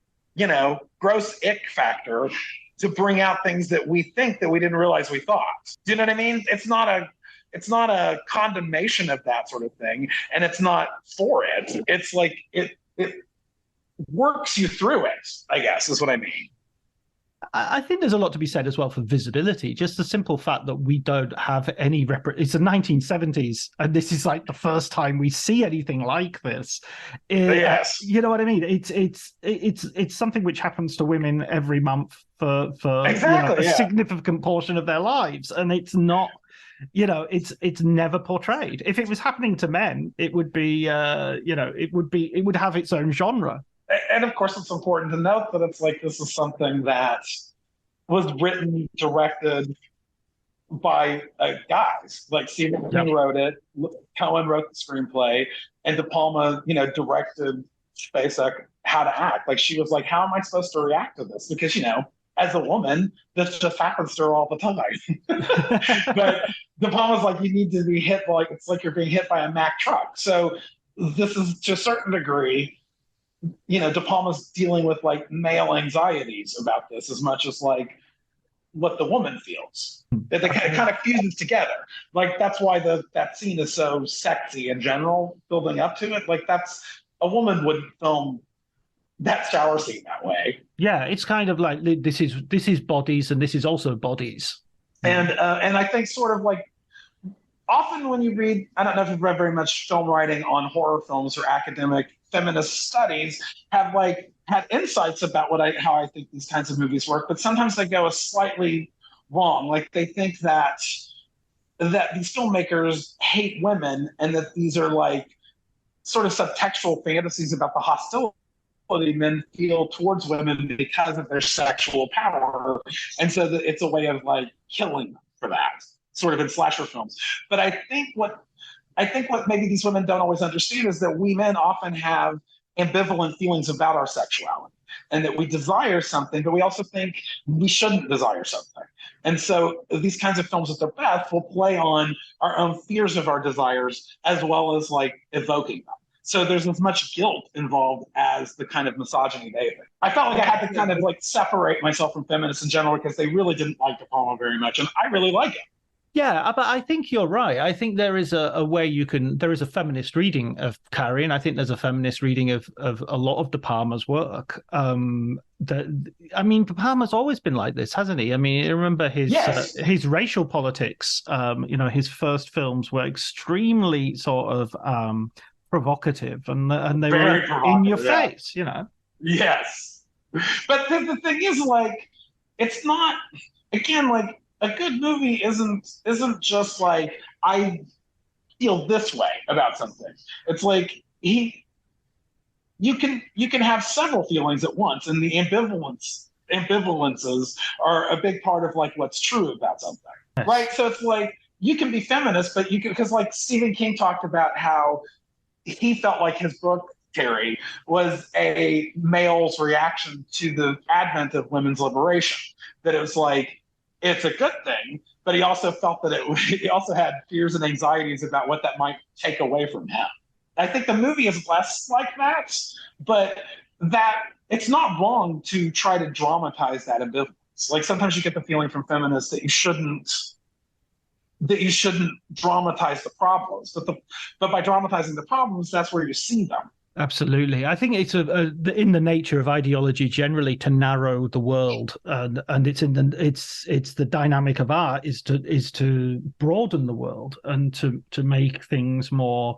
gross ick factor to bring out things that we think that we didn't realize we thought. Do you know what I mean? It's not a condemnation of that sort of thing, and it's not for it. It's like it works you through it, I guess, is what I mean. I think there's a lot to be said as well for visibility. Just the simple fact that we don't have any it's the 1970s, and this is like the first time we see anything like this. Yes, you know what I mean. It's something which happens to women every month for exactly, a significant portion of their lives, and it's not. It's never portrayed. If it was happening to men, it would be, it would have its own genre. And of course, it's important to note that it's like this is something that was written, directed by guys. Like Stephen King wrote it, Cohen wrote the screenplay, and De Palma, directed Spacek how to act. Like she was like, "How am I supposed to react to this?" Because as a woman, this just happens to her all the time. But De Palma's like, you need to be hit like it's like you're being hit by a Mack truck. So this is to a certain degree. De Palma's dealing with like male anxieties about this as much as like what the woman feels. That they kind of fuses together. Like that's why that scene is so sexy in general, building up to it. Like that's a woman would film that shower scene that way. Yeah, it's kind of like this is bodies and this is also bodies. And I think sort of like often when you read, I don't know if you've read very much film writing on horror films or academic feminist studies have had insights about how I think these kinds of movies work, but sometimes they go slightly wrong. Like they think that these filmmakers hate women and that these are like sort of subtextual fantasies about the hostility men feel towards women because of their sexual power. And so that it's a way of like killing them for that, sort of in slasher films. But I think what maybe these women don't always understand is that we men often have ambivalent feelings about our sexuality and that we desire something, but we also think we shouldn't desire something. And so these kinds of films at their best will play on our own fears of our desires as well as like evoking them. So there's as much guilt involved as the kind of misogyny they think. I felt like I had to kind of like separate myself from feminists in general because they really didn't like De Palma very much, and I really like it. Yeah, but I think you're right. I think there is a way there is a feminist reading of Carrie, and I think there's a feminist reading of a lot of De Palma's work. De Palma's always been like this, hasn't he? I mean, I remember his racial politics. His first films were extremely sort of provocative, and they were in your face, Yes, but the thing is, like, it's not. Again, like, a good movie isn't just like I feel this way about something. It's like you can have several feelings at once, and the ambivalences are a big part of like what's true about something, right? So it's like you can be feminist, but you can, because like Stephen King talked about how he felt like his book Carrie was a male's reaction to the advent of women's liberation. That it was like it's a good thing, but he also felt that he also had fears and anxieties about what that might take away from him. I think the movie is less like that, but that it's not wrong to try to dramatize that ambivalence. Like sometimes you get the feeling from feminists that you shouldn't dramatize the problems, but by dramatizing the problems, that's where you see them. Absolutely. I think it's in the nature of ideology generally to narrow the world, and it's the dynamic of art is to broaden the world and to make things more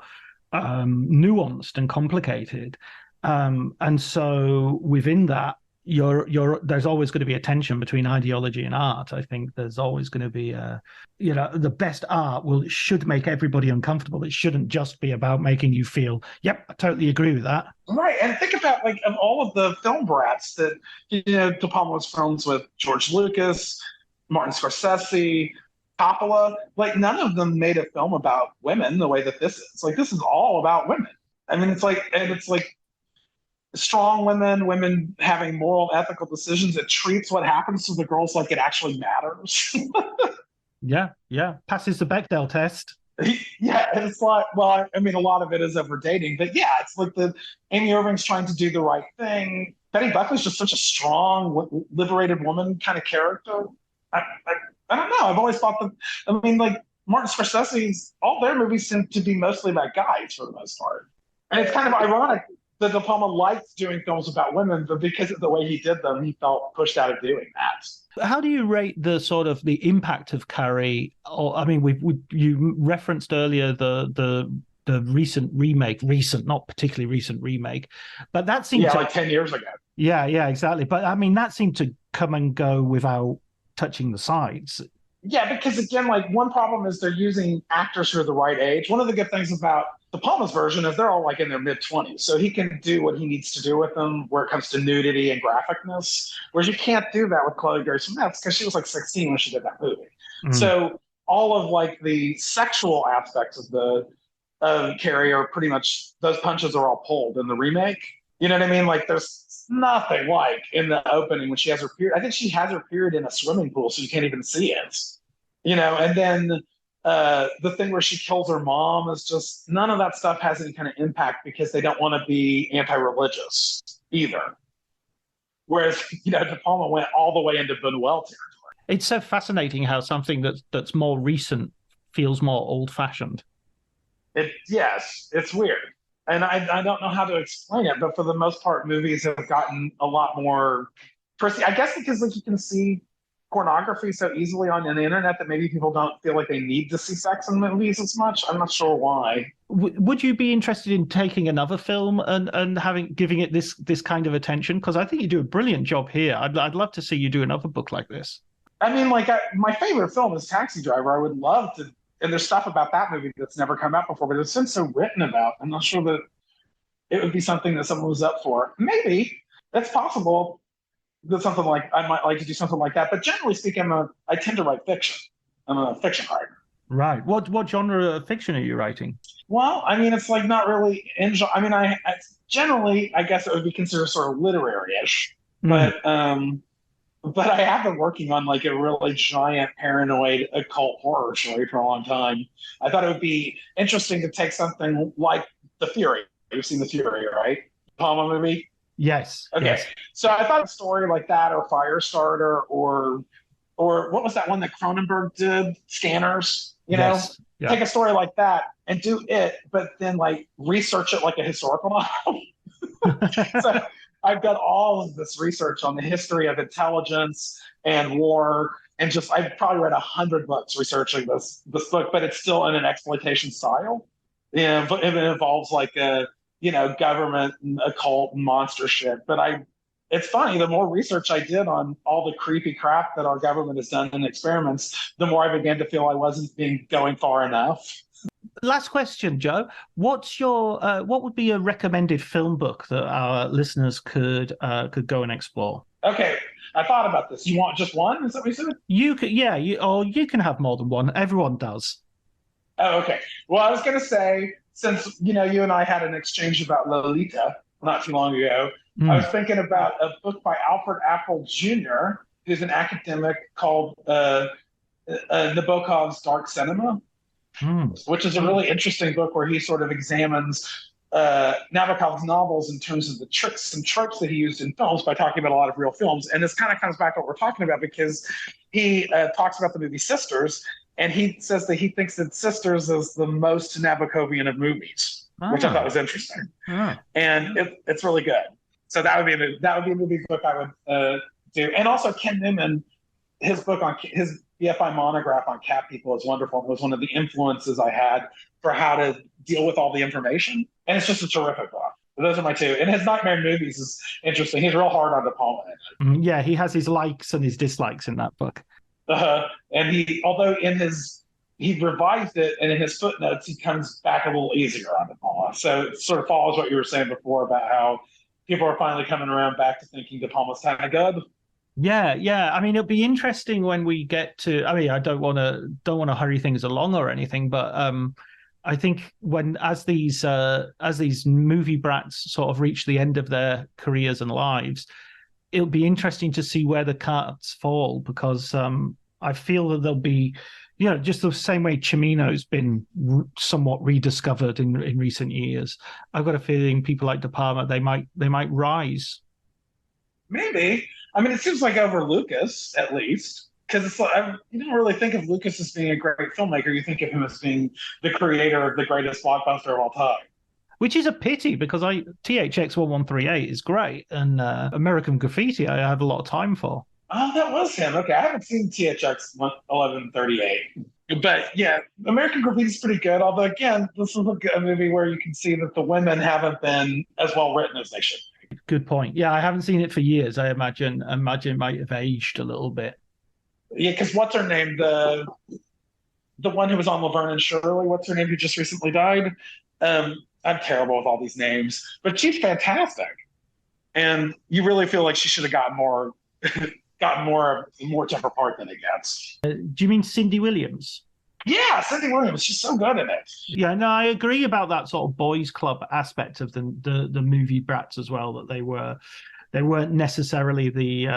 nuanced and complicated. And so within that, there's always going to be a tension between ideology and art. I think there's always going to be the best art should make everybody uncomfortable. It shouldn't just be about making you feel, yep, I totally agree with that. Right. And think about like of all of the film brats that, De Palma's films with George Lucas, Martin Scorsese, Coppola, like none of them made a film about women the way that this is. Like this is all about women. I mean, it's like strong women having moral, ethical decisions. It treats what happens to the girls like it actually matters. Yeah. Passes the Bechdel test. Yeah, it's like, well, I mean, a lot of it is over dating, but yeah, it's like Amy Irving's trying to do the right thing. Betty Buckley's just such a strong, liberated woman kind of character. I don't know. I've always thought that, I mean, like Martin Scorsese's, all their movies seem to be mostly about guys for the most part. And it's kind of ironic that De Palma liked doing films about women, but because of the way he did them, he felt pushed out of doing that. How do you rate the sort of the impact of Carrie? I mean, you referenced earlier the recent remake, not particularly recent remake, but that seemed like 10 years ago. Yeah, exactly. But I mean, that seemed to come and go without touching the sides. Yeah, because again, like one problem is they're using actors who are the right age. One of the good things about De Palma's version is they're all like in their mid-20s, so he can do what he needs to do with them where it comes to nudity and graphicness, whereas you can't do that with Chloe Grace Moretz because she was like 16 when she did that movie. So all of like the sexual aspects of Carrie are pretty much, those punches are all pulled in the remake. You know what I mean? Like there's nothing like in the opening when she has her period. I think she has her period in a swimming pool, so you can't even see it. And then the thing where she kills her mom is just, none of that stuff has any kind of impact because they don't want to be anti-religious either. Whereas, De Palma went all the way into Buñuel territory. It's so fascinating how something that's more recent feels more old-fashioned. Yes, it's weird. And I don't know how to explain it, but for the most part, movies have gotten a lot more prissy. I guess because like you can see pornography so easily on the internet that maybe people don't feel like they need to see sex in movies as much. I'm not sure why. Would you be interested in taking another film and giving it this kind of attention? Because I think you do a brilliant job here. I'd love to see you do another book like this. I mean, like my favorite film is Taxi Driver. I would love to, and there's stuff about that movie that's never come out before, but it's been so written about. I'm not sure that it would be something that someone was up for. Maybe that's possible. That's something like I might like to do something like that. But generally speaking, I tend to write fiction. I'm a fiction writer. Right. What genre of fiction are you writing? Well, I mean, it's like not really. I mean, I generally, I guess it would be considered sort of literary-ish. But I have been working on like a really giant paranoid occult horror story for a long time. I thought it would be interesting to take something like The Fury. You've seen The Fury, right? Palma movie. Yes. Okay. Yes. So I thought a story like that, or Firestarter, or what was that one that Cronenberg did? Scanners. Yes. Yeah. Take a story like that and do it, but then like research it like a historical novel. So I've done all of this research on the history of intelligence and war, and I've probably read 100 books researching this book, but it's still in an exploitation style. Yeah, but it involves like a government and occult and monster shit. But it's funny, the more research I did on all the creepy crap that our government has done in experiments, the more I began to feel I wasn't going far enough. Last question, Joe. What would be a recommended film book that our listeners could go and explore? Okay, I thought about this. You want just one? Is that what you said? You could, yeah. You can have more than one. Everyone does. Oh, okay. Well, I was going to say, since you and I had an exchange about Lolita not too long ago, I was thinking about a book by Alfred Apple Jr., who's an academic called Nabokov's Dark Cinema, which is a really interesting book where he sort of examines Nabokov's novels in terms of the tricks and tropes that he used in films by talking about a lot of real films. And this kind of comes back to what we're talking about, because he talks about the movie Sisters, and he says that he thinks that Sisters is the most Nabokovian of movies, which I thought was interesting. And it's really good. So that would be a movie book I would do. And also Ken Newman, his book on his BFI monograph on cat people is wonderful. It was one of the influences I had for how to deal with all the information. And it's just a terrific book. Those are my two. And his Nightmare Movies is interesting. He's real hard on De Palma in it. Yeah, he has his likes and his dislikes in that book. And he revised it, and in his footnotes, he comes back a little easier on De Palma. So it sort of follows what you were saying before about how people are finally coming around back to thinking De Palma's kind of good. Yeah. I mean, it'll be interesting when we get to. I mean, I don't want to hurry things along or anything, but I think as these movie brats sort of reach the end of their careers and lives, it'll be interesting to see where the cards fall, because I feel that there'll be, just the same way Cimino's been somewhat rediscovered in recent years. I've got a feeling people like De Palma, they might rise. Maybe. I mean, it seems like over Lucas, at least, because it's like, you don't really think of Lucas as being a great filmmaker. You think of him as being the creator of the greatest blockbuster of all time. Which is a pity, because THX 1138 is great, and American Graffiti I have a lot of time for. Oh, that was him. Okay, I haven't seen THX 1138. But yeah, American Graffiti is pretty good. Although, again, this is a movie where you can see that the women haven't been as well written as they should be. Good point. Yeah, I haven't seen it for years. I imagine it might have aged a little bit. Yeah, because what's her name? The one who was on Laverne and Shirley, what's her name, who just recently died? I'm terrible with all these names, but she's fantastic. And you really feel like she should have gotten more to her part than it gets. Do you mean Cindy Williams? Yeah, Cindy Williams. She's so good in it. Yeah, no, I agree about that sort of boys' club aspect of the movie brats as well. That they weren't necessarily they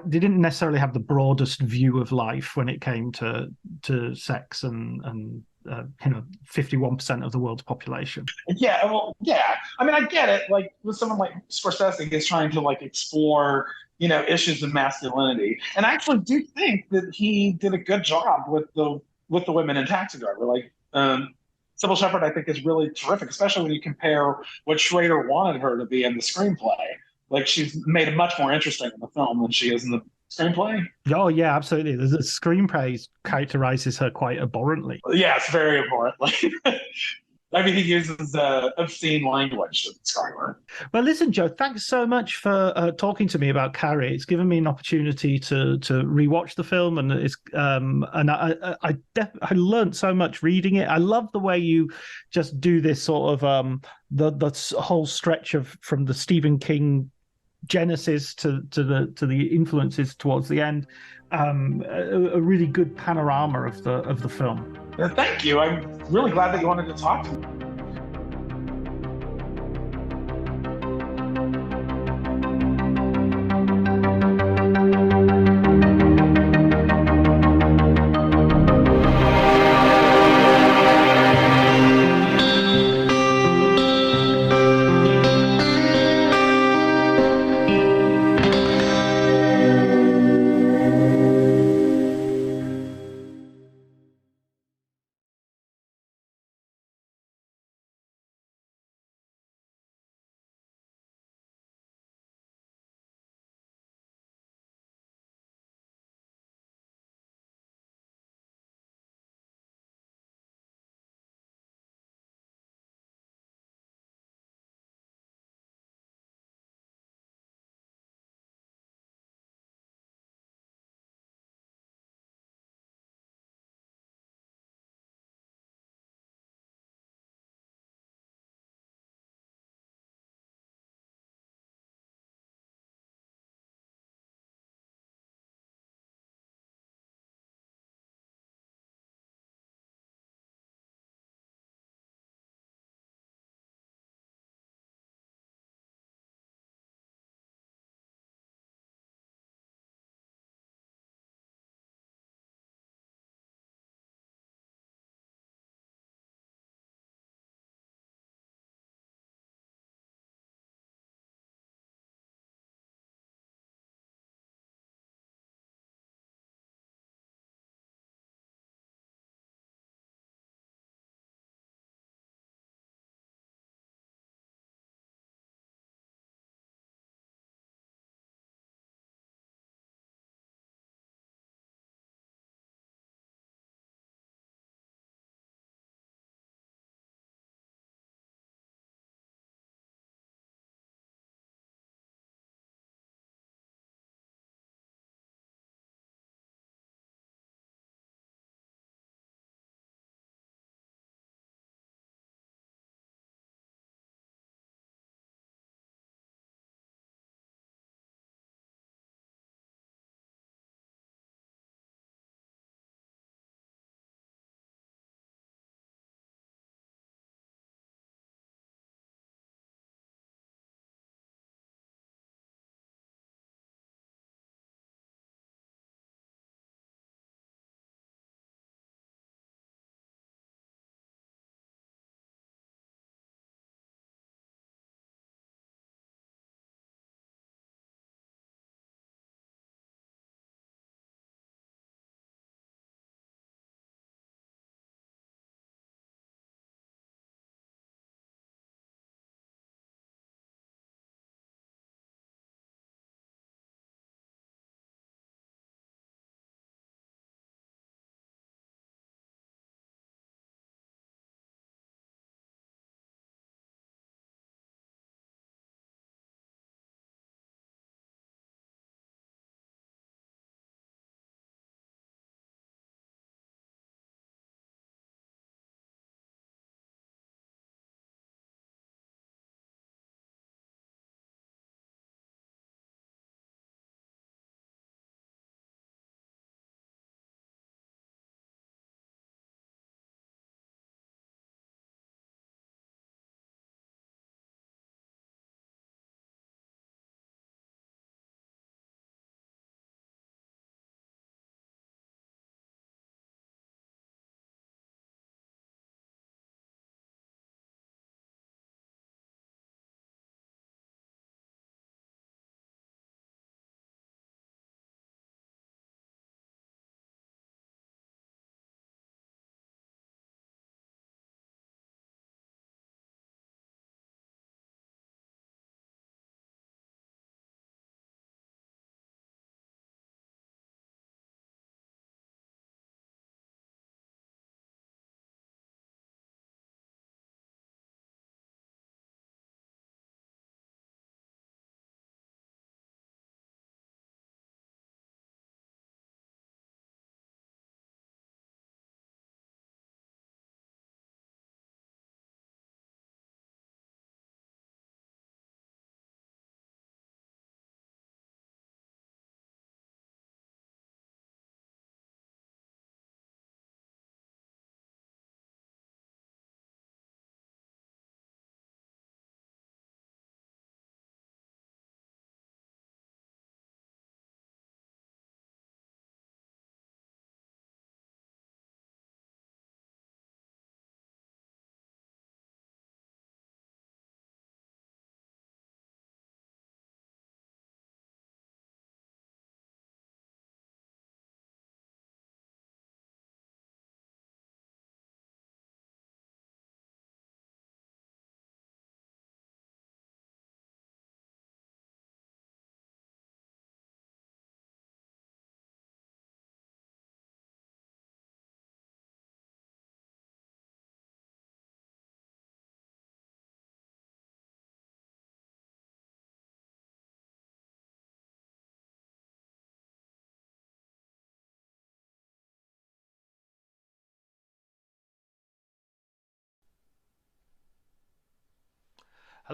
didn't necessarily have the broadest view of life when it came to sex and 51% of the world's population. Yeah, well, yeah. I mean, I get it. Like with someone like Scorsese is trying to like explore, issues of masculinity, and I actually do think that he did a good job with the women in Taxi Driver. Like Sybil Shepherd, I think, is really terrific, especially when you compare what Schrader wanted her to be in the screenplay. Like she's made it much more interesting in the film than she is in the screenplay. Oh yeah, absolutely. The screenplay characterizes her quite abhorrently. Yeah, it's very abhorrently. I mean, he uses obscene language to describe her. Well, listen, Joe, thanks so much for talking to me about Carrie. It's given me an opportunity to rewatch the film, and I learned so much reading it. I love the way you just do this sort of the whole stretch from the Stephen King genesis to the influences towards the end. A really good panorama of the film. Thank you. I'm really glad that you wanted to talk to me.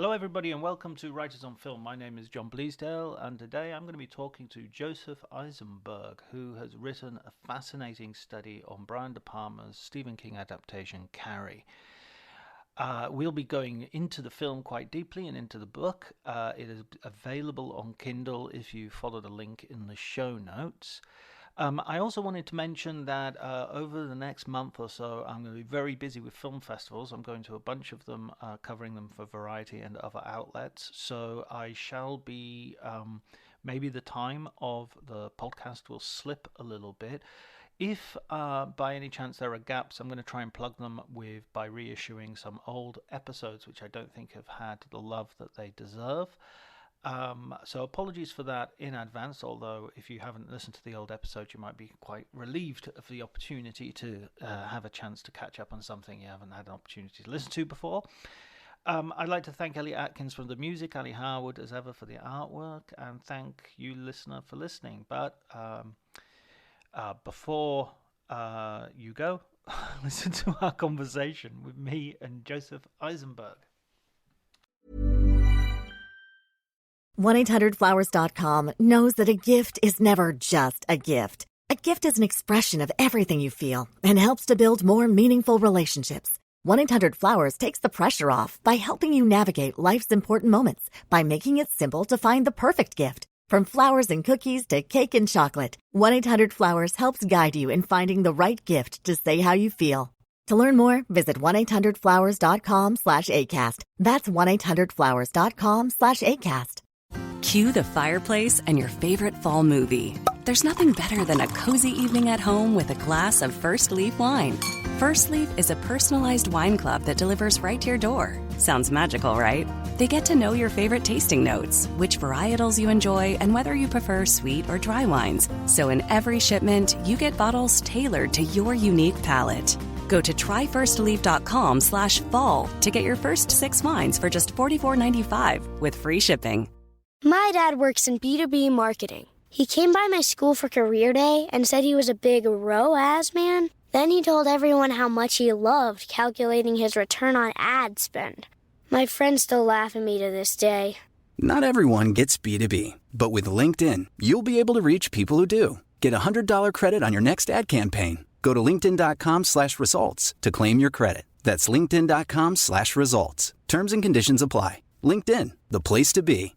Hello, everybody, and welcome to Writers on Film. My name is John Bleasdale, and today I'm going to be talking to Joseph Aisenberg, who has written a fascinating study on Brian De Palma's Stephen King adaptation, Carrie. We'll be going into the film quite deeply and into the book. It is available on Kindle if you follow the link in the show notes. I also wanted to mention that over the next month or so, I'm going to be very busy with film festivals. I'm going to a bunch of them, covering them for Variety and other outlets. So I shall be, maybe the time of the podcast will slip a little bit. If by any chance there are gaps, I'm going to try and plug them by reissuing some old episodes, which I don't think have had the love that they deserve. So apologies for that in advance, although if you haven't listened to the old episode, you might be quite relieved of the opportunity to have a chance to catch up on something you haven't had an opportunity to listen to before. I'd like to thank Elliot Atkins for the music, Ali Harwood as ever for the artwork, and thank you, listener, for listening. But before you go, listen to our conversation with me and Joseph Aisenberg. 1-800-Flowers.com knows that a gift is never just a gift. A gift is an expression of everything you feel and helps to build more meaningful relationships. 1-800-Flowers takes the pressure off by helping you navigate life's important moments by making it simple to find the perfect gift. From flowers and cookies to cake and chocolate, 1-800-Flowers helps guide you in finding the right gift to say how you feel. To learn more, visit 1-800-Flowers.com/ACAST. That's 1-800-Flowers.com/ACAST. Cue the fireplace and your favorite fall movie. There's nothing better than a cozy evening at home with a glass of First Leaf wine. First Leaf is a personalized wine club that delivers right to your door. Sounds magical, right? They get to know your favorite tasting notes, which varietals you enjoy, and whether you prefer sweet or dry wines. So in every shipment, you get bottles tailored to your unique palate. Go to tryfirstleaf.com/fall to get your first 6 wines for just $44.95 with free shipping. My dad works in B2B marketing. He came by my school for career day and said he was a big ROAS man. Then he told everyone how much he loved calculating his return on ad spend. My friends still laugh at me to this day. Not everyone gets B2B, but with LinkedIn, you'll be able to reach people who do. Get a $100 credit on your next ad campaign. Go to linkedin.com/results to claim your credit. That's linkedin.com/results. Terms and conditions apply. LinkedIn, the place to be.